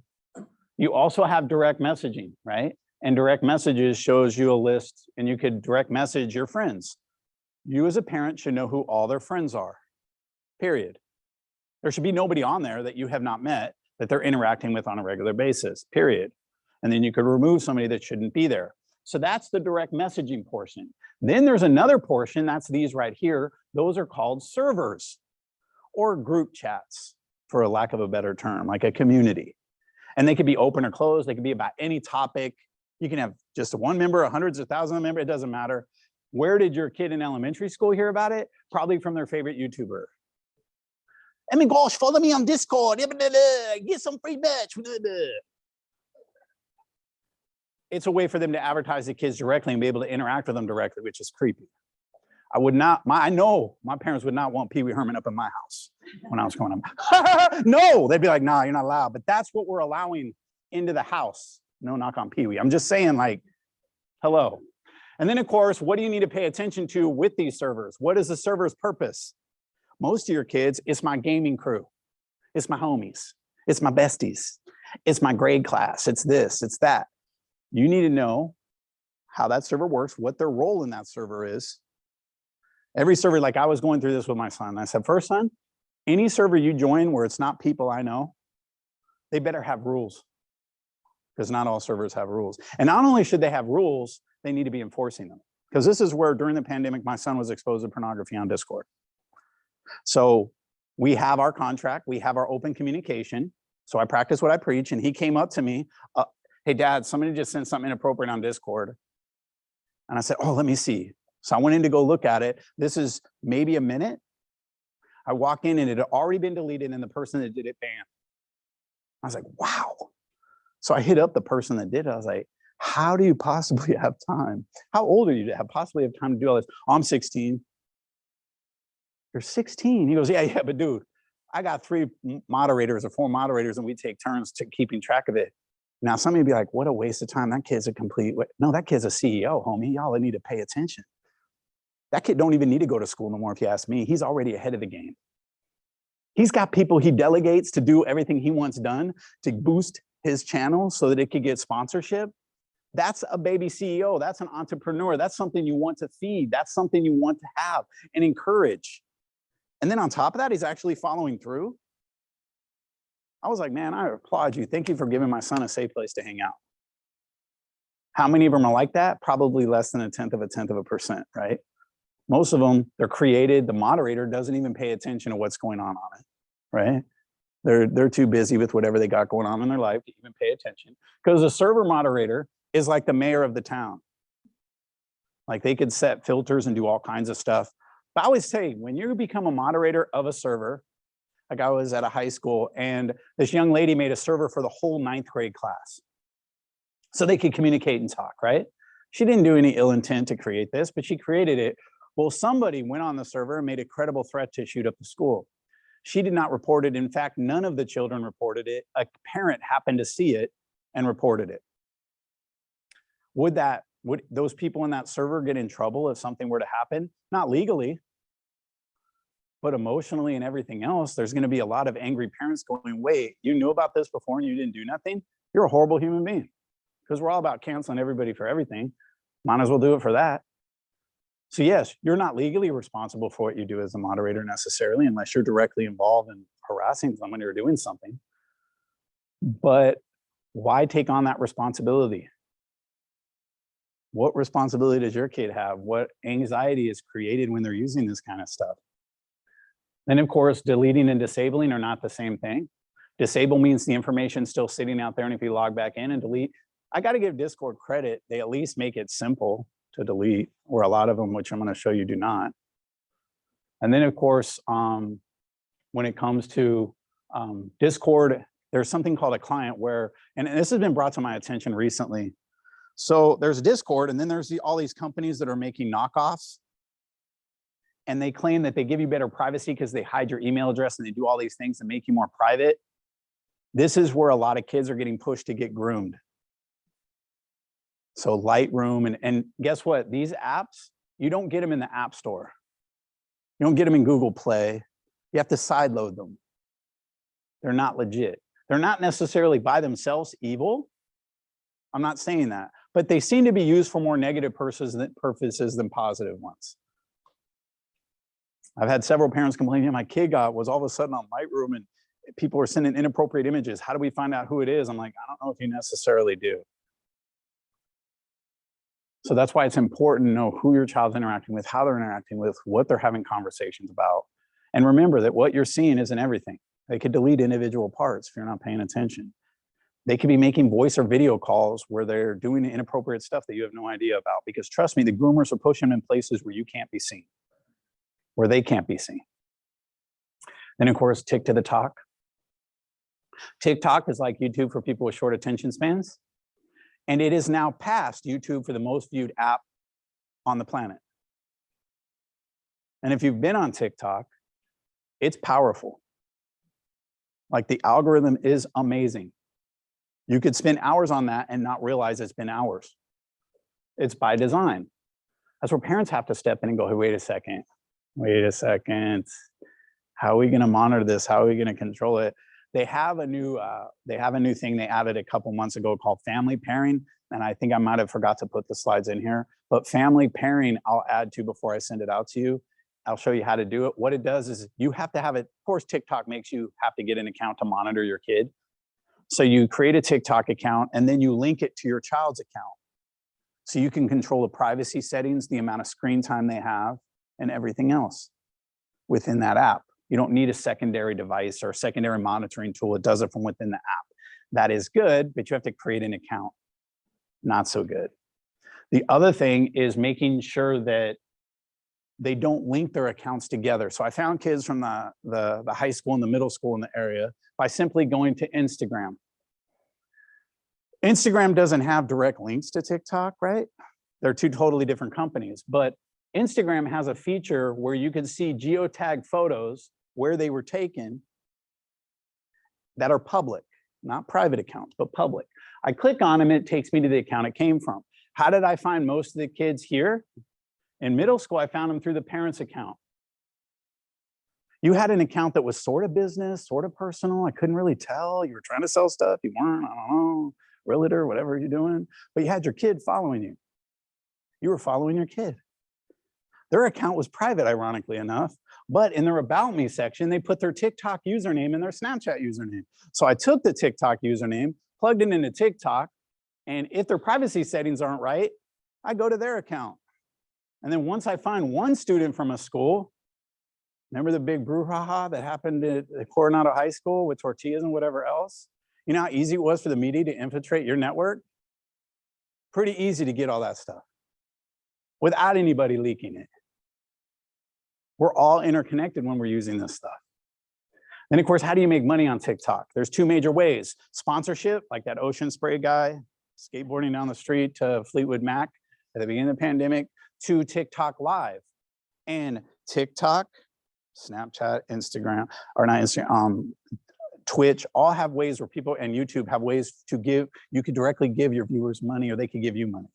You also have direct messaging, right? And direct messages shows you a list, and you could direct message your friends. You as a parent should know who all their friends are. Period. There should be nobody on there that you have not met that they're interacting with on a regular basis, period. And then you could remove somebody that shouldn't be there. So that's the direct messaging portion. Then there's another portion, that's these right here. Those are called servers or group chats. for a lack of a better term, like a community. And they could be open or closed. They could be about any topic. You can have just one member, or hundreds of thousands of members, it doesn't matter. Where did your kid in elementary school hear about it? Probably from their favorite YouTuber. I mean, gosh, follow me on Discord. Get some free merch. It's a way for them to advertise the kids directly and be able to interact with them directly, which is creepy. I would not, I know my parents would not want Pee Wee Herman up in my house when I was growing up. No, they'd be like, nah, you're not allowed. But that's what we're allowing into the house. No knock on Pee Wee. I'm just saying, like, hello. And then, of course, what do you need to pay attention to with these servers? What is the server's purpose? Most of your kids, it's my gaming crew. It's my homies. It's my besties. It's my grade class. It's this, it's that. You need to know how that server works, what their role in that server is. Every server, like I was going through this with my son. I said, first son, any server you join where it's not people I know, they better have rules, because not all servers have rules. And not only should they have rules, they need to be enforcing them. Because this is where during the pandemic, my son was exposed to pornography on Discord. So we have our contract, we have our open communication. So I practice what I preach, and he came up to me, hey dad, somebody just sent something inappropriate on Discord. And I said, oh, let me see. So I went in to go look at it. This is maybe a minute. I walk in and it had already been deleted and the person that did it banned. I was like, wow. So I hit up the person that did it. I was like, how do you possibly have time? How old are you to possibly have time to do all this? I'm 16. You're 16. He goes, yeah, but dude, I got 3 moderators or 4 moderators and we take turns to keeping track of it. Now, some of you be like, what a waste of time. That kid's a complete, no, that kid's a CEO, homie. Y'all need to pay attention. That kid don't even need to go to school no more, if you ask me. He's already ahead of the game. He's got people he delegates to do everything he wants done to boost his channel so that it could get sponsorship. That's a baby CEO. That's an entrepreneur. That's something you want to feed. That's something you want to have and encourage. And then on top of that, he's actually following through. I was like, man, I applaud you. Thank you for giving my son a safe place to hang out. How many of them are like that? Probably less than 0.1%, right? Most of them, they're created. The moderator doesn't even pay attention to what's going on it, right? They're too busy with whatever they got going on in their life to even pay attention. Because the server moderator is like the mayor of the town. Like they could set filters and do all kinds of stuff. But I always say, when you become a moderator of a server, like I was at a high school and this young lady made a server for the whole 9th grade class so they could communicate and talk, right? She didn't do any ill intent to create this, but she created it. Well, somebody went on the server and made a credible threat to shoot up the school. She did not report it. In fact, none of the children reported it. A parent happened to see it and reported it. Would those people in that server get in trouble if something were to happen? Not legally, but emotionally and everything else. There's going to be a lot of angry parents going, wait, you knew about this before and you didn't do nothing? You're a horrible human being. Because we're all about canceling everybody for everything. Might as well do it for that. So yes, you're not legally responsible for what you do as a moderator necessarily, unless you're directly involved in harassing someone or doing something. But why take on that responsibility? What responsibility does your kid have? What anxiety is created when they're using this kind of stuff? And of course, deleting and disabling are not the same thing. Disable means the information's still sitting out there, and if you log back in and delete, I got to give Discord credit. They at least make it simple to delete, or a lot of them, which I'm going to show you, do not. And then, of course, when it comes to Discord, there's something called a client where, and this has been brought to my attention recently. So there's Discord, and then there's all these companies that are making knockoffs. And they claim that they give you better privacy because they hide your email address and they do all these things to make you more private. This is where a lot of kids are getting pushed to get groomed. So Lightroom, and guess what? These apps, you don't get them in the App Store. You don't get them in Google Play. You have to sideload them. They're not legit. They're not necessarily by themselves evil. I'm not saying that, but they seem to be used for more negative purposes than positive ones. I've had several parents complain, my kid was all of a sudden on Lightroom and people were sending inappropriate images. How do we find out who it is? I'm like, I don't know if you necessarily do. So that's why it's important to know who your child's interacting with, how they're interacting with, what they're having conversations about. And remember that what you're seeing isn't everything. They could delete individual parts if you're not paying attention. They could be making voice or video calls where they're doing inappropriate stuff that you have no idea about, because trust me, the groomers are pushing them in places where you can't be seen, where they can't be seen. Then of course, tick to the talk. TikTok is like YouTube for people with short attention spans. And it is now past YouTube for the most viewed app on the planet. And if you've been on TikTok, it's powerful. Like, the algorithm is amazing. You could spend hours on that and not realize it's been hours. It's by design. That's where parents have to step in and go, hey, wait a second. How are we going to monitor this? How are we going to control it? They have a new thing they added a couple months ago called family pairing. And I think I might have forgot to put the slides in here, but family pairing I'll add to before I send it out to you. I'll show you how to do it. What it does is you have to have it. Of course, TikTok makes you have to get an account to monitor your kid. So you create a TikTok account and then you link it to your child's account. So you can control the privacy settings, the amount of screen time they have, and everything else within that app. You don't need a secondary device or a secondary monitoring tool. It does it from within the app. That is good, but you have to create an account. Not so good. The other thing is making sure that they don't link their accounts together. So I found kids from the high school and the middle school in the area by simply going to Instagram. Instagram doesn't have direct links to TikTok, right? They're two totally different companies, but Instagram has a feature where you can see geotagged photos where they were taken that are public, not private accounts, but public. I click on them, it takes me to the account it came from. How did I find most of the kids here? In middle school, I found them through the parents' account. You had an account that was sort of business, sort of personal. I couldn't really tell. You were trying to sell stuff. You weren't, I don't know, realtor, whatever you're doing. But you had your kid following you. You were following your kid. Their account was private, ironically enough. But in their About Me section, they put their TikTok username and their Snapchat username. So I took the TikTok username, plugged it into TikTok, and if their privacy settings aren't right, I go to their account. And then once I find one student from a school, remember the big brouhaha that happened at Coronado High School with tortillas and whatever else? You know how easy it was for the media to infiltrate your network? Pretty easy to get all that stuff without anybody leaking it. We're all interconnected when we're using this stuff. And of course, how do you make money on TikTok? There's two major ways. Sponsorship, like that Ocean Spray guy skateboarding down the street to Fleetwood Mac at the beginning of the pandemic, to TikTok Live. And TikTok, Snapchat, Instagram, or not Instagram, Twitch, all have ways where people, and YouTube have ways to give, you could directly give your viewers money or they could give you money.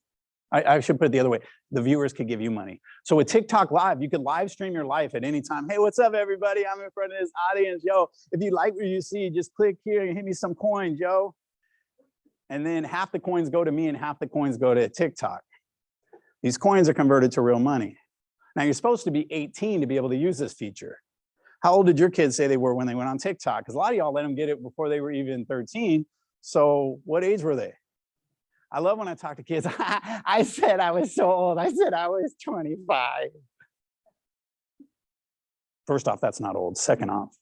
I should put it the other way. The viewers could give you money. So with TikTok Live, you could live stream your life at any time. Hey, what's up, everybody? I'm in front of this audience. Yo, if you like what you see, just click here and hit me some coins, yo. And then half the coins go to me and half the coins go to TikTok. These coins are converted to real money. Now, you're supposed to be 18 to be able to use this feature. How old did your kids say they were when they went on TikTok? Because a lot of y'all let them get it before they were even 13. So what age were they? I love when I talk to kids. I said I was so old. I said I was 25. First off, that's not old. Second off.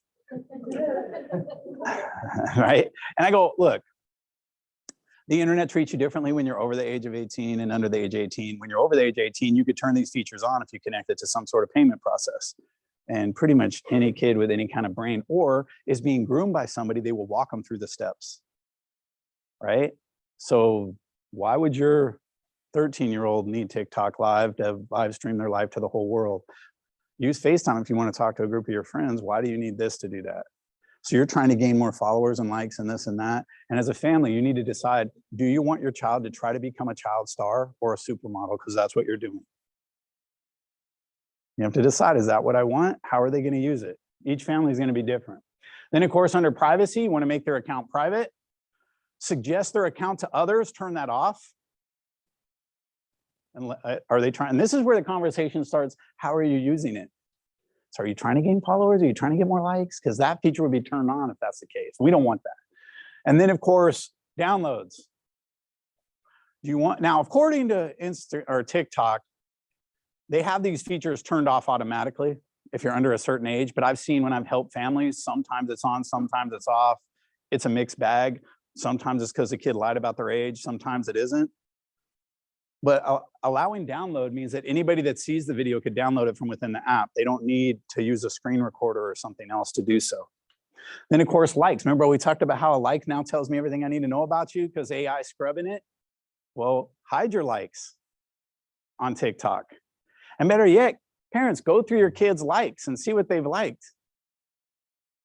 Right? And I go, look, the internet treats you differently when you're over the age of 18 and under the age of 18. When you're over the age of 18, you could turn these features on if you connect it to some sort of payment process. And pretty much any kid with any kind of brain or is being groomed by somebody, they will walk them through the steps, right? So why would your 13-year-old need TikTok Live to live stream their life to the whole world? Use FaceTime if you want to talk to a group of your friends. Why do you need this to do that? So you're trying to gain more followers and likes and this and that. And as a family, you need to decide, do you want your child to try to become a child star or a supermodel? Because that's what you're doing. You have to decide, is that what I want? How are they going to use it? Each family is going to be different. Then, of course, under privacy, you want to make their account private. Suggest their account to others, turn that off. And are they trying? And this is where the conversation starts. How are you using it? So are you trying to gain followers? Are you trying to get more likes? Because that feature would be turned on if that's the case. We don't want that. And then, of course, downloads. Do you want, now, according to Insta or TikTok, they have these features turned off automatically. if you're under a certain age, but I've seen when I've helped families, sometimes it's on, sometimes it's off. It's a mixed bag. Sometimes it's because the kid lied about their age, sometimes it isn't. But allowing download means that anybody that sees the video could download it from within the app. They don't need to use a screen recorder or something else to do so. Then of course, likes. Remember we talked about how a like now tells me everything I need to know about you because AI scrubbing it? Well, hide your likes on TikTok. And better yet, parents, go through your kids' likes and see what they've liked.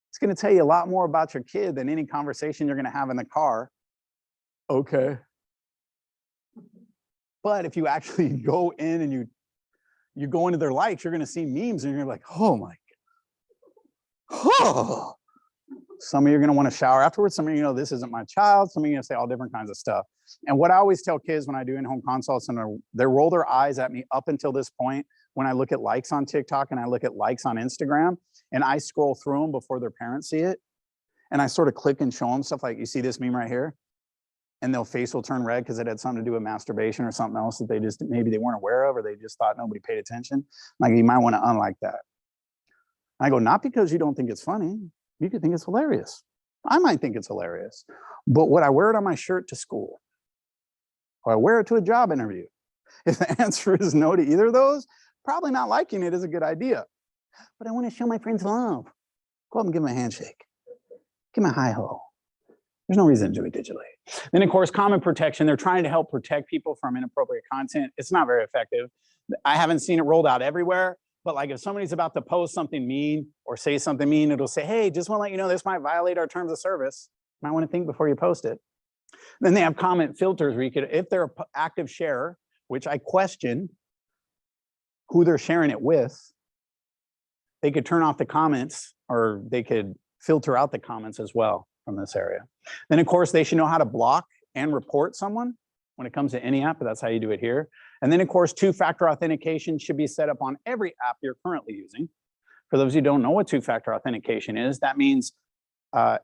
It's going to tell you a lot more about your kid than any conversation you're going to have in the car. Okay. But if you actually go in and you go into their likes, you're going to see memes and you're like, oh my God. Oh. Some of you are going to want to shower afterwards. Some of you know this isn't my child. Some of you are going to say all different kinds of stuff. And what I always tell kids when I do in-home consults, and they roll their eyes at me up until this point when I look at likes on TikTok and I look at likes on Instagram, and I scroll through them before their parents see it. And I sort of click and show them stuff like, you see this meme right here? And their face will turn red because it had something to do with masturbation or something else that they just, maybe they weren't aware of, or they just thought nobody paid attention. Like, you might want to unlike that. I go, not because you don't think it's funny. You could think it's hilarious. I might think it's hilarious. But would I wear it on my shirt to school? Or I wear it to a job interview? If the answer is no to either of those, probably not liking it is a good idea. But I want to show my friends love. Go up and give them a handshake. Give them a hi-ho. There's no reason to do it digitally. Then, of course, comment protection. They're trying to help protect people from inappropriate content. It's not very effective. I haven't seen it rolled out everywhere. But like if somebody's about to post something mean or say something mean, it'll say, hey, just want to let you know this might violate our terms of service. You might want to think before you post it. Then they have comment filters where you could, if they're an active sharer, which I question who they're sharing it with, they could turn off the comments or they could filter out the comments as well from this area. Then of course, they should know how to block and report someone when it comes to any app, but that's how you do it here. And then of course, two-factor authentication should be set up on every app you're currently using. For those of you who don't know what two-factor authentication is, that means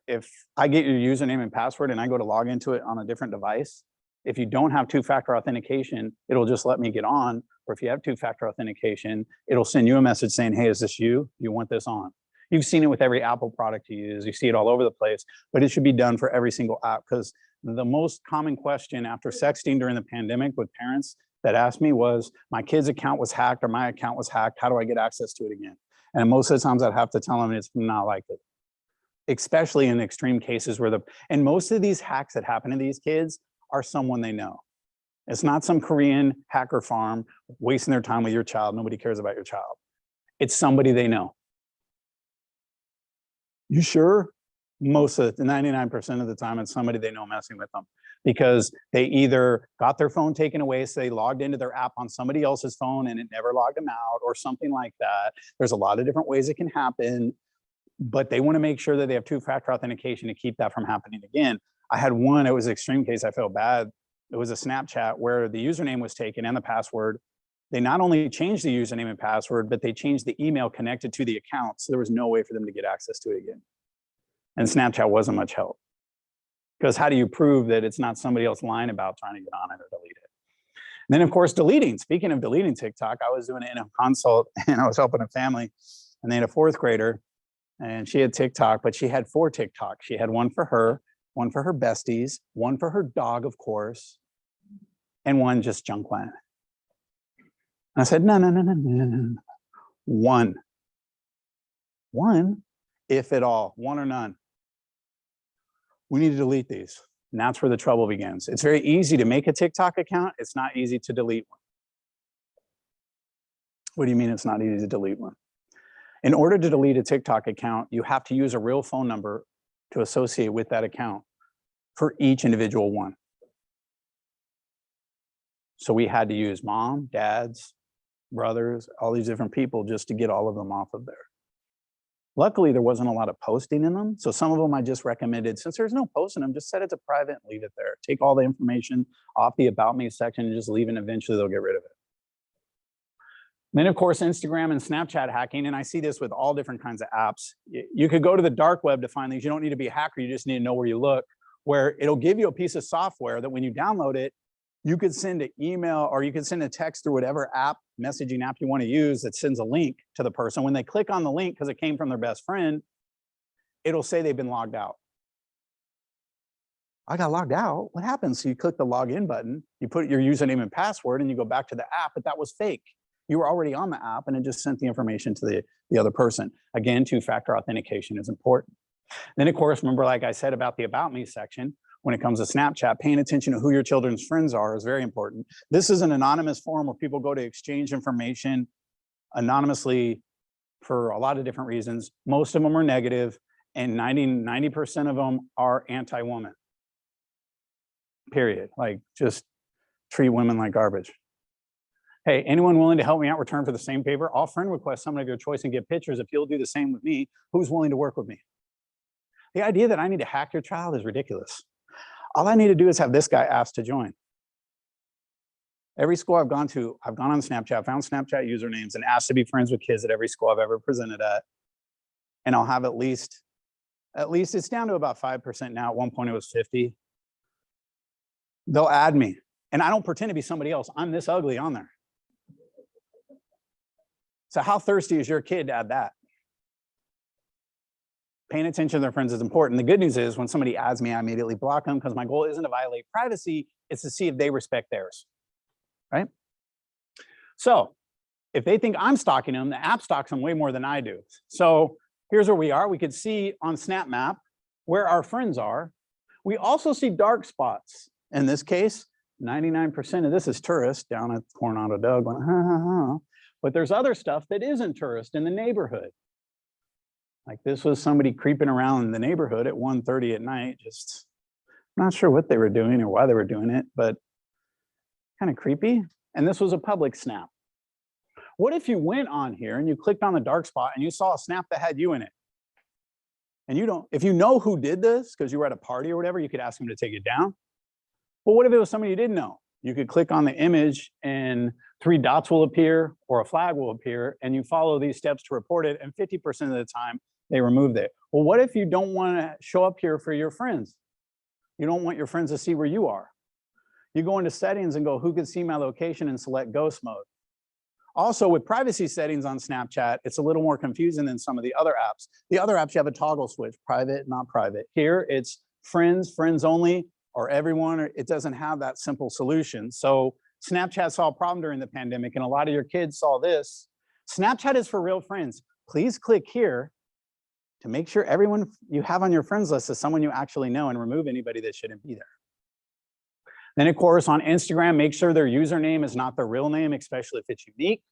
if I get your username and password and I go to log into it on a different device, if you don't have two-factor authentication, it'll just let me get on. Or if you have two-factor authentication, it'll send you a message saying, hey, is this you? You want this on? You've seen it with every Apple product you use. You see it all over the place, but it should be done for every single app, because the most common question after sexting during the pandemic with parents that asked me was, my kid's account was hacked or my account was hacked. How do I get access to it again? And most of the times I'd have to tell them it's not likely, especially in extreme cases where and most of these hacks that happen to these kids are someone they know. It's not some Korean hacker farm wasting their time with your child. Nobody cares about your child. It's somebody they know. You sure? Most of the 99% of the time, it's somebody they know messing with them, because they either got their phone taken away, so they logged into their app on somebody else's phone and it never logged them out, or something like that. There's a lot of different ways it can happen, but they want to make sure that they have two-factor authentication to keep that from happening again. I had one, it was an extreme case, I felt bad. It was a Snapchat where the username was taken and the password. They not only changed the username and password, but they changed the email connected to the account, so there was no way for them to get access to it again. And Snapchat wasn't much help, because how do you prove that it's not somebody else lying about trying to get on it or delete it? And then of course, deleting. Speaking of deleting TikTok, I was doing it in a consult and I was helping a family, and they had a 4th grader and she had TikTok, but she had 4 TikToks. She had one for her besties, one for her dog, of course, and one just junk land. I said, no. One, if at all, one or none. We need to delete these. And that's where the trouble begins. It's very easy to make a TikTok account. It's not easy to delete one. What do you mean it's not easy to delete one? In order to delete a TikTok account, you have to use a real phone number to associate with that account for each individual one. So we had to use mom, dads, brothers, all these different people just to get all of them off of there. Luckily, there wasn't a lot of posting in them. So some of them I just recommended, since there's no post in them, just set it to private and leave it there. Take all the information off the About Me section and just leave it, and eventually they'll get rid of it. Then of course, Instagram and Snapchat hacking, and I see this with all different kinds of apps. You could go to the dark web to find these. You don't need to be a hacker, you just need to know where you look, where it'll give you a piece of software that when you download it, You could send an email or you could send a text through whatever app, messaging app you want to use that sends a link to the person. When they click on the link, because it came from their best friend, it'll say they've been logged out. I got logged out. What happens? So you click the login button, you put your username and password, and you go back to the app, but that was fake. You were already on the app and it just sent the information to the other person. Again, two-factor authentication is important. Then of course, remember, like I said about the About Me section, when it comes to Snapchat, paying attention to who your children's friends are is very important. This is an anonymous forum where people go to exchange information anonymously for a lot of different reasons. Most of them are negative, and 90% of them are anti-woman. Period. Like, just treat women like garbage. Hey, anyone willing to help me out return for the same favor? I'll friend request someone of your choice and get pictures. If you'll do the same with me, who's willing to work with me? The idea that I need to hack your child is ridiculous. All I need to do is have this guy asked to join. Every school I've gone to, I've gone on Snapchat, found Snapchat usernames, and asked to be friends with kids at every school I've ever presented at. And I'll have at least it's down to about 5% now. At one point it was 50. They'll add me. And I don't pretend to be somebody else. I'm this ugly on there. So how thirsty is your kid to add that? Paying attention to their friends is important. The good news is when somebody adds me, I immediately block them because my goal isn't to violate privacy. It's to see if they respect theirs, right? So if they think I'm stalking them, the app stalks them way more than I do. So here's where we are. We could see on Snap Map where our friends are. We also see dark spots. In this case, 99% of this is tourist down at Coronado Doug going, ha, ha, ha. But there's other stuff that isn't tourist in the neighborhood. Like this was somebody creeping around in the neighborhood at 1:30 at night, just not sure what they were doing or why they were doing it, but kind of creepy. And this was a public snap. What if you went on here and you clicked on the dark spot and you saw a snap that had you in it? And you don't, if you know who did this, because you were at a party or whatever, you could ask them to take it down. But what if it was somebody you didn't know? You could click on the image and 3 dots will appear or a flag will appear, and you follow these steps to report it, and 50% of the time they removed it. Well, what if you don't want to show up here for your friends? You don't want your friends to see where you are. You go into settings and go, who can see my location, and select ghost mode. Also, with privacy settings on Snapchat, it's a little more confusing than some of the other apps. The other apps, you have a toggle switch, private, not private. Here, it's friends, friends only, or everyone. Or it doesn't have that simple solution. So Snapchat saw a problem during the pandemic, and a lot of your kids saw this. Snapchat is for real friends. Please click here to make sure everyone you have on your friends list is someone you actually know, and remove anybody that shouldn't be there. Then of course on Instagram, make sure their username is not their real name, especially if it's unique.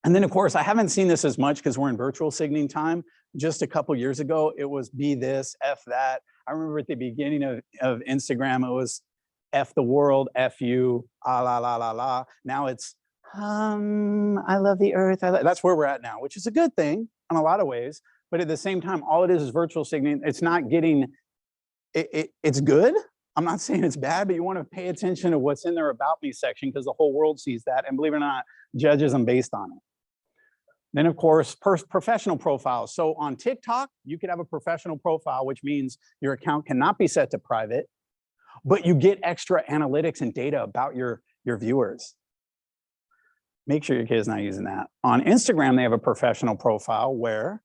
And then of course, I haven't seen this as much because we're in virtual signing time. Just a couple years ago, it was be this, F that. I remember at the beginning of Instagram, it was F the world, F you, ah, la, la, la, la. Now it's, I love the earth. That's where we're at now, which is a good thing in a lot of ways. But at the same time, all it is virtual signing. It's not getting, it's good. I'm not saying it's bad, but you want to pay attention to what's in their About Me section because the whole world sees that, and believe it or not, judges them based on it. Then of course, professional profiles. So on TikTok, you could have a professional profile, which means your account cannot be set to private, but you get extra analytics and data about your viewers. Make sure your kid is not using that. On Instagram, they have a professional profile where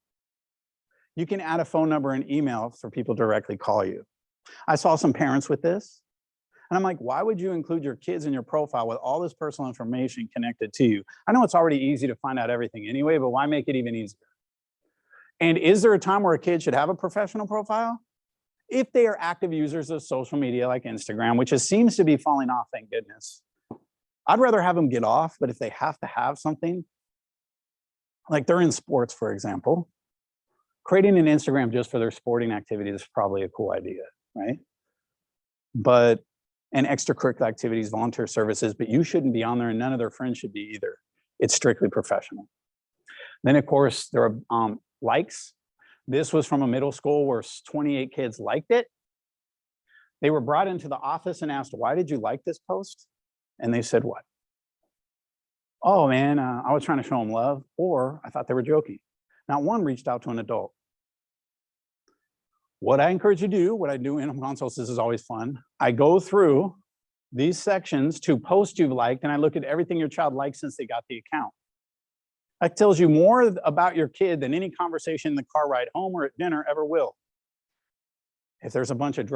you can add a phone number and email for people to directly call you. I saw some parents with this, and I'm like, why would you include your kids in your profile with all this personal information connected to you? I know it's already easy to find out everything anyway, but why make it even easier? And is there a time where a kid should have a professional profile? If they are active users of social media like Instagram, which seems to be falling off, thank goodness. I'd rather have them get off, but if they have to have something, like they're in sports, for example, creating an Instagram just for their sporting activity is probably a cool idea, right? But, and extracurricular activities, volunteer services, but you shouldn't be on there, and none of their friends should be either. It's strictly professional. Then of course, there are likes. This was from a middle school where 28 kids liked it. They were brought into the office and asked, why did you like this post? And they said what? Oh man, I was trying to show them love, or I thought they were joking. Not one reached out to an adult. What I encourage you to do, what I do in consults, this is always fun. I go through these sections to posts you've liked, and I look at everything your child likes since they got the account. That tells you more about your kid than any conversation in the car ride home or at dinner ever will. If there's a bunch of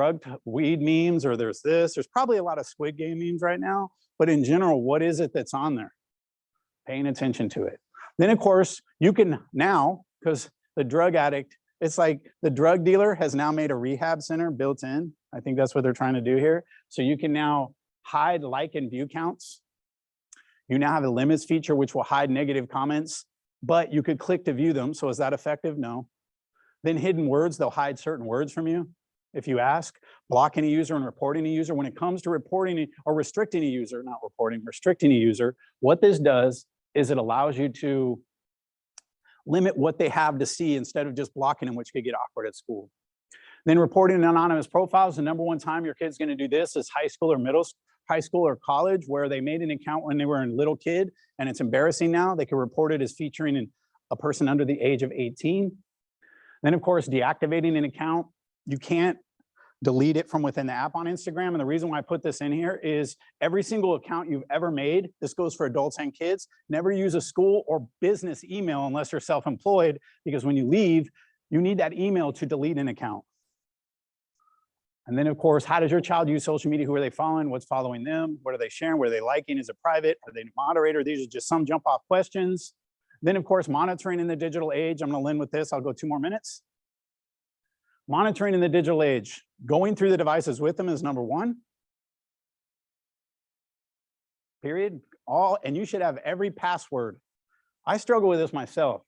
weed memes or there's probably a lot of Squid Game memes right now, but in general, what is it that's on there? Paying attention to it. Then of course, you can now, because the drug addict, it's like the drug dealer has now made a rehab center built in. I think that's what they're trying to do here. So you can now hide like and view counts. You now have a limits feature, which will hide negative comments, but you could click to view them. So is that effective? No. Then hidden words, they'll hide certain words from you. If you ask, blocking a user and reporting a user. When it comes to reporting or restricting a user, not reporting, restricting a user, what this does is it allows you to limit what they have to see instead of just blocking them, which could get awkward at school. Then reporting anonymous profiles. The number one time your kid's going to do this is high school or college, where they made an account when they were a little kid, and it's embarrassing now. They can report it as featuring a person under the age of 18. Then of course, deactivating an account. You can't delete it from within the app on Instagram. And the reason why I put this in here is every single account you've ever made, this goes for adults and kids, never use a school or business email unless you're self-employed, because when you leave, you need that email to delete an account. And then of course, how does your child use social media? Who are they following? What's following them? What are they sharing? What are they liking? Is it private? Are they a moderator? These are just some jump off questions. Then of course, monitoring in the digital age. I'm gonna end with this, I'll go 2 more minutes. Monitoring in the digital age, going through the devices with them is number one. Period. And you should have every password. I struggle with this myself.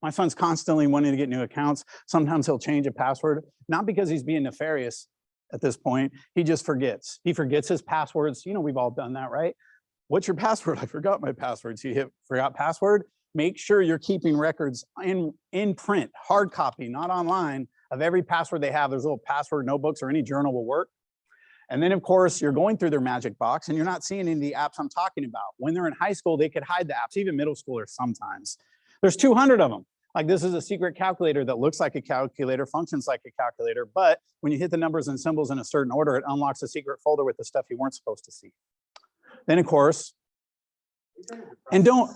My son's constantly wanting to get new accounts. Sometimes he'll change a password, not because he's being nefarious at this point. He just forgets. He forgets his passwords. You know, we've all done that, right? What's your password? I forgot my password. So you hit forgot password. Make sure you're keeping records in print, hard copy, not online, of every password they have. There's little password notebooks, or any journal will work. And then of course, you're going through their magic box and you're not seeing any of the apps I'm talking about. When they're in high school, they could hide the apps, even middle schoolers sometimes. There's 200 of them. Like this is a secret calculator that looks like a calculator, functions like a calculator, but when you hit the numbers and symbols in a certain order, it unlocks a secret folder with the stuff you weren't supposed to see. Then of course, and don't,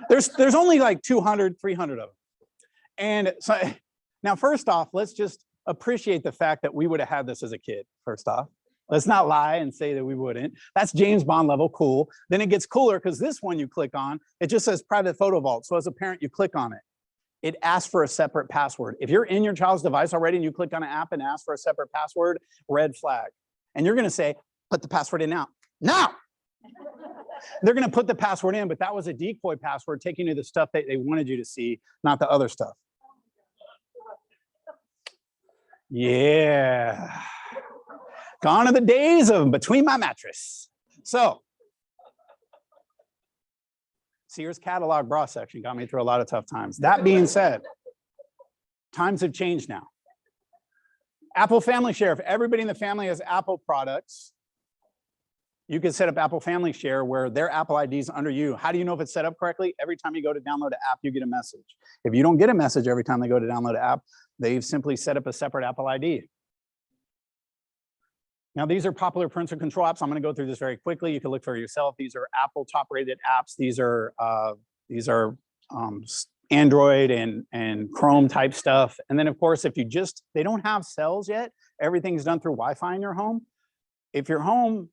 there's only like 200, 300 of them. And so now, first off, let's just appreciate the fact that we would have had this as a kid, first off. Let's not lie and say that we wouldn't. That's James Bond level cool. Then it gets cooler because this one you click on, it just says private photo vault. So as a parent, you click on it. It asks for a separate password. If you're in your child's device already and you click on an app and ask for a separate password, red flag. And you're gonna say, put the password in now. Now! They're gonna put the password in, but that was a decoy password taking you to the stuff that they wanted you to see, not the other stuff. Yeah. Gone are the days of between my mattress. So, Sears catalog bra section got me through a lot of tough times. That being said, times have changed now. Apple Family Share, if everybody in the family has Apple products, you can set up Apple Family Share where their Apple ID is under you. How do you know if it's set up correctly? Every time you go to download an app, you get a message. If you don't get a message every time they go to download an app, they've simply set up a separate Apple ID. Now, these are popular parental control apps. I'm going to go through this very quickly. You can look for yourself. These are Apple top-rated apps. These are Android and Chrome type stuff. And then, of course, if they don't have cells yet, everything's done through Wi-Fi in your home. If your home,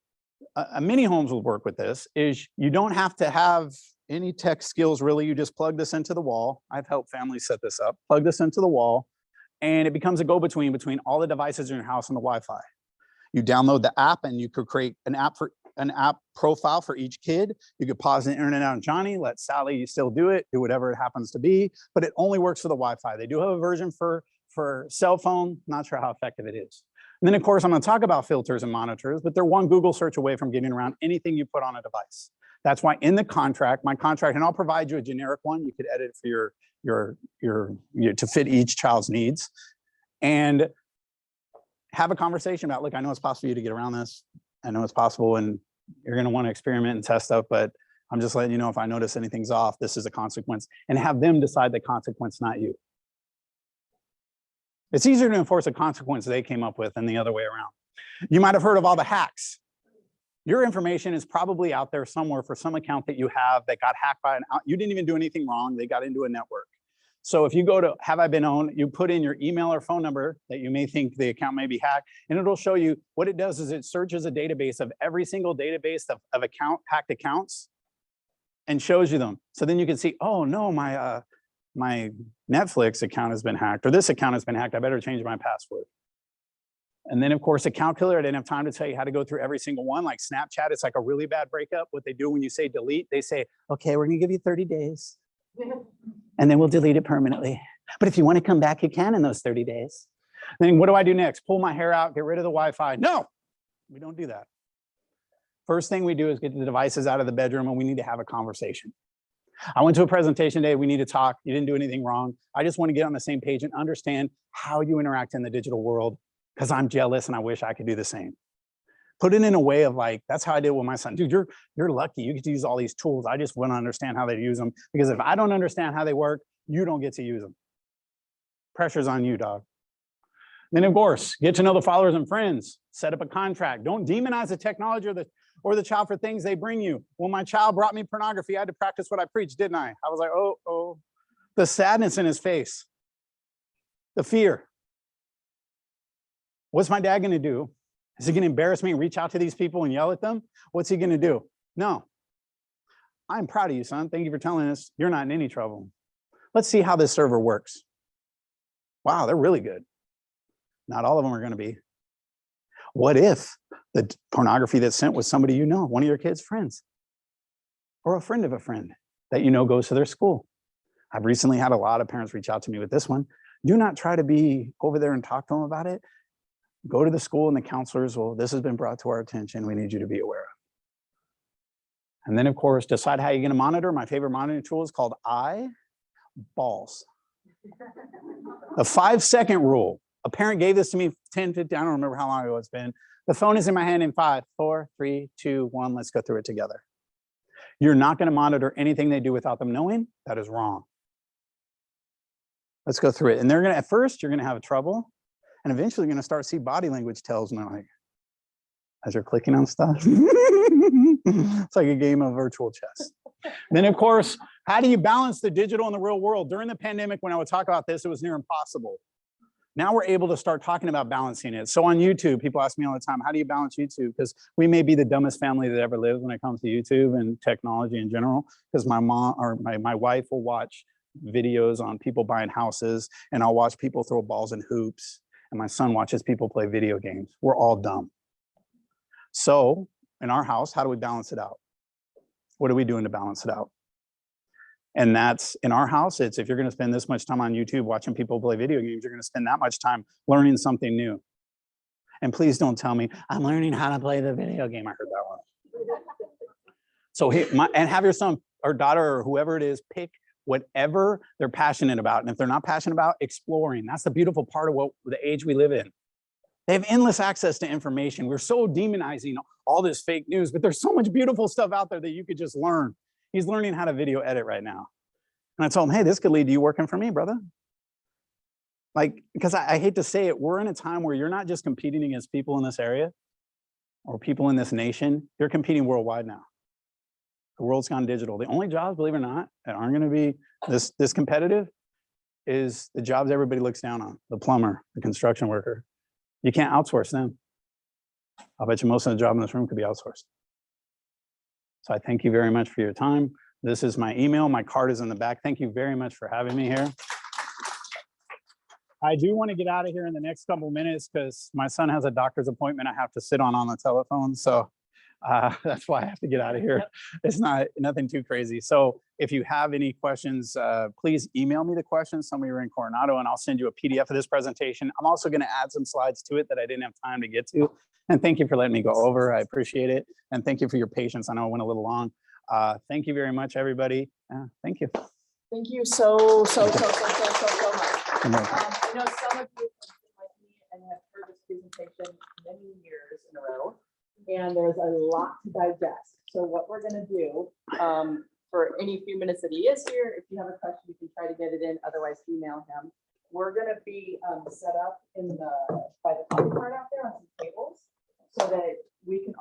many homes will work with this, is you don't have to have any tech skills, really. You just plug this into the wall. I've helped families set this up. Plug this into the wall, and it becomes a go-between between all the devices in your house and the Wi-Fi. You download the app and you could create an app profile for each kid. You could pause the internet on Johnny, let Sally still do it, do whatever it happens to be, but it only works for the Wi-Fi. They do have a version for cell phone, not sure how effective it is. And then of course, I'm gonna talk about filters and monitors, but they're one Google search away from getting around anything you put on a device. That's why in the contract, my contract, and I'll provide you a generic one, you could edit it for to fit each child's needs. And have a conversation about, look, I know it's possible for you to get around this. I know it's possible and you're gonna wanna experiment and test stuff, but I'm just letting you know if I notice anything's off, this is a consequence, and have them decide the consequence, not you. It's easier to enforce a consequence they came up with than the other way around. You might have heard of all the hacks. Your information is probably out there somewhere for some account that you have that got hacked by you didn't even do anything wrong. They got into a network. So if you go to Have I Been Owned, you put in your email or phone number that you may think the account may be hacked, and it'll show you what it does is it searches a database of every single database of hacked accounts and shows you them. So then you can see, oh no, my Netflix account has been hacked, or this account has been hacked. I better change my password. And then of course, account killer, I didn't have time to tell you how to go through every single one. Like Snapchat, it's like a really bad breakup. What they do when you say delete, they say, okay, we're gonna give you 30 days. And then we'll delete it permanently. But if you want to come back, you can in those 30 days. Then what do I do next? Pull my hair out, get rid of the Wi-Fi. No, we don't do that. First thing we do is get the devices out of the bedroom, and we need to have a conversation. I went to a presentation day. We need to talk. You didn't do anything wrong. I just want to get on the same page and understand how you interact in the digital world, because I'm jealous and I wish I could do the same. Put it in a way of like, that's how I did with my son. Dude, you're lucky. You get to use all these tools. I just want to understand how they use them, because if I don't understand how they work, you don't get to use them. Pressure's on you, dog. Then of course, get to know the followers and friends. Set up a contract. Don't demonize the technology or the child for things they bring you. When my child brought me pornography, I had to practice what I preached, didn't I? I was like, oh. The sadness in his face. The fear. What's my dad gonna do? Is he gonna embarrass me and reach out to these people and yell at them? What's he gonna do? No. I'm proud of you, son. Thank you for telling us you're not in any trouble. Let's see how this server works. Wow, they're really good. Not all of them are gonna be. What if the pornography that's sent was somebody you know, one of your kids' friends, or a friend of a friend that you know goes to their school? I've recently had a lot of parents reach out to me with this one. Do not try to be over there and talk to them about it. Go to the school and the counselors, well, this has been brought to our attention. We need you to be aware of. And then of course, decide how you're gonna monitor. My favorite monitoring tool is called eyeballs. The 5-second rule. A parent gave this to me 10, 15, I don't remember how long ago it's been. The phone is in my hand in 5, 4, 3, 2, 1. Let's go through it together. You're not gonna monitor anything they do without them knowing. That is wrong. Let's go through it. And at first, you're gonna have trouble. And eventually you're gonna start to see body language tells, and they're like, as you're clicking on stuff. It's like a game of virtual chess. Then of course, how do you balance the digital and the real world? During the pandemic, when I would talk about this, it was near impossible. Now we're able to start talking about balancing it. So on YouTube, people ask me all the time, how do you balance YouTube? Because we may be the dumbest family that ever lived when it comes to YouTube and technology in general, because my mom or my wife will watch videos on people buying houses, and I'll watch people throw balls in hoops. And my son watches people play video games. We're all dumb. So in our house, how do we balance it out? What are we doing to balance it out? And that's in our house, it's if you're gonna spend this much time on YouTube watching people play video games, you're gonna spend that much time learning something new. And please don't tell me, I'm learning how to play the video game. I heard that one. So and have your son or daughter or whoever it is, pick whatever they're passionate about. And if they're not passionate about, exploring. That's the beautiful part of the age we live in. They have endless access to information. We're so demonizing all this fake news, but there's so much beautiful stuff out there that you could just learn. He's learning how to video edit right now. And I told him, hey, this could lead to you working for me, brother. Like, because I hate to say it, we're in a time where you're not just competing against people in this area or people in this nation, you're competing worldwide now. The world's gone digital. The only jobs, believe it or not, that aren't gonna be this competitive is the jobs everybody looks down on. The plumber, the construction worker. You can't outsource them. I'll bet you most of the job in this room could be outsourced. So I thank you very much for your time. This is my email. My card is in the back. Thank you very much for having me here. I do want to get out of here in the next couple of minutes because my son has a doctor's appointment I have to sit on the telephone. So that's why I have to get out of here. Yep. It's nothing too crazy. So if you have any questions, please email me the questions. Somebody are in Coronado, and I'll send you a PDF of this presentation. I'm also going to add some slides to it that I didn't have time to get to. And thank you for letting me go over. I appreciate it. And thank you for your patience. I know it went a little long. Thank you very much, everybody. Thank you. Thank you so much. I know some of you have been like me and have heard this presentation many years in a row, and there's a lot to digest. So what we're going to do for any few minutes that he is here, if you have a question, you can try to get it in. Otherwise, email him. We're going to be set up by the coffee cart out there on some tables. so that we can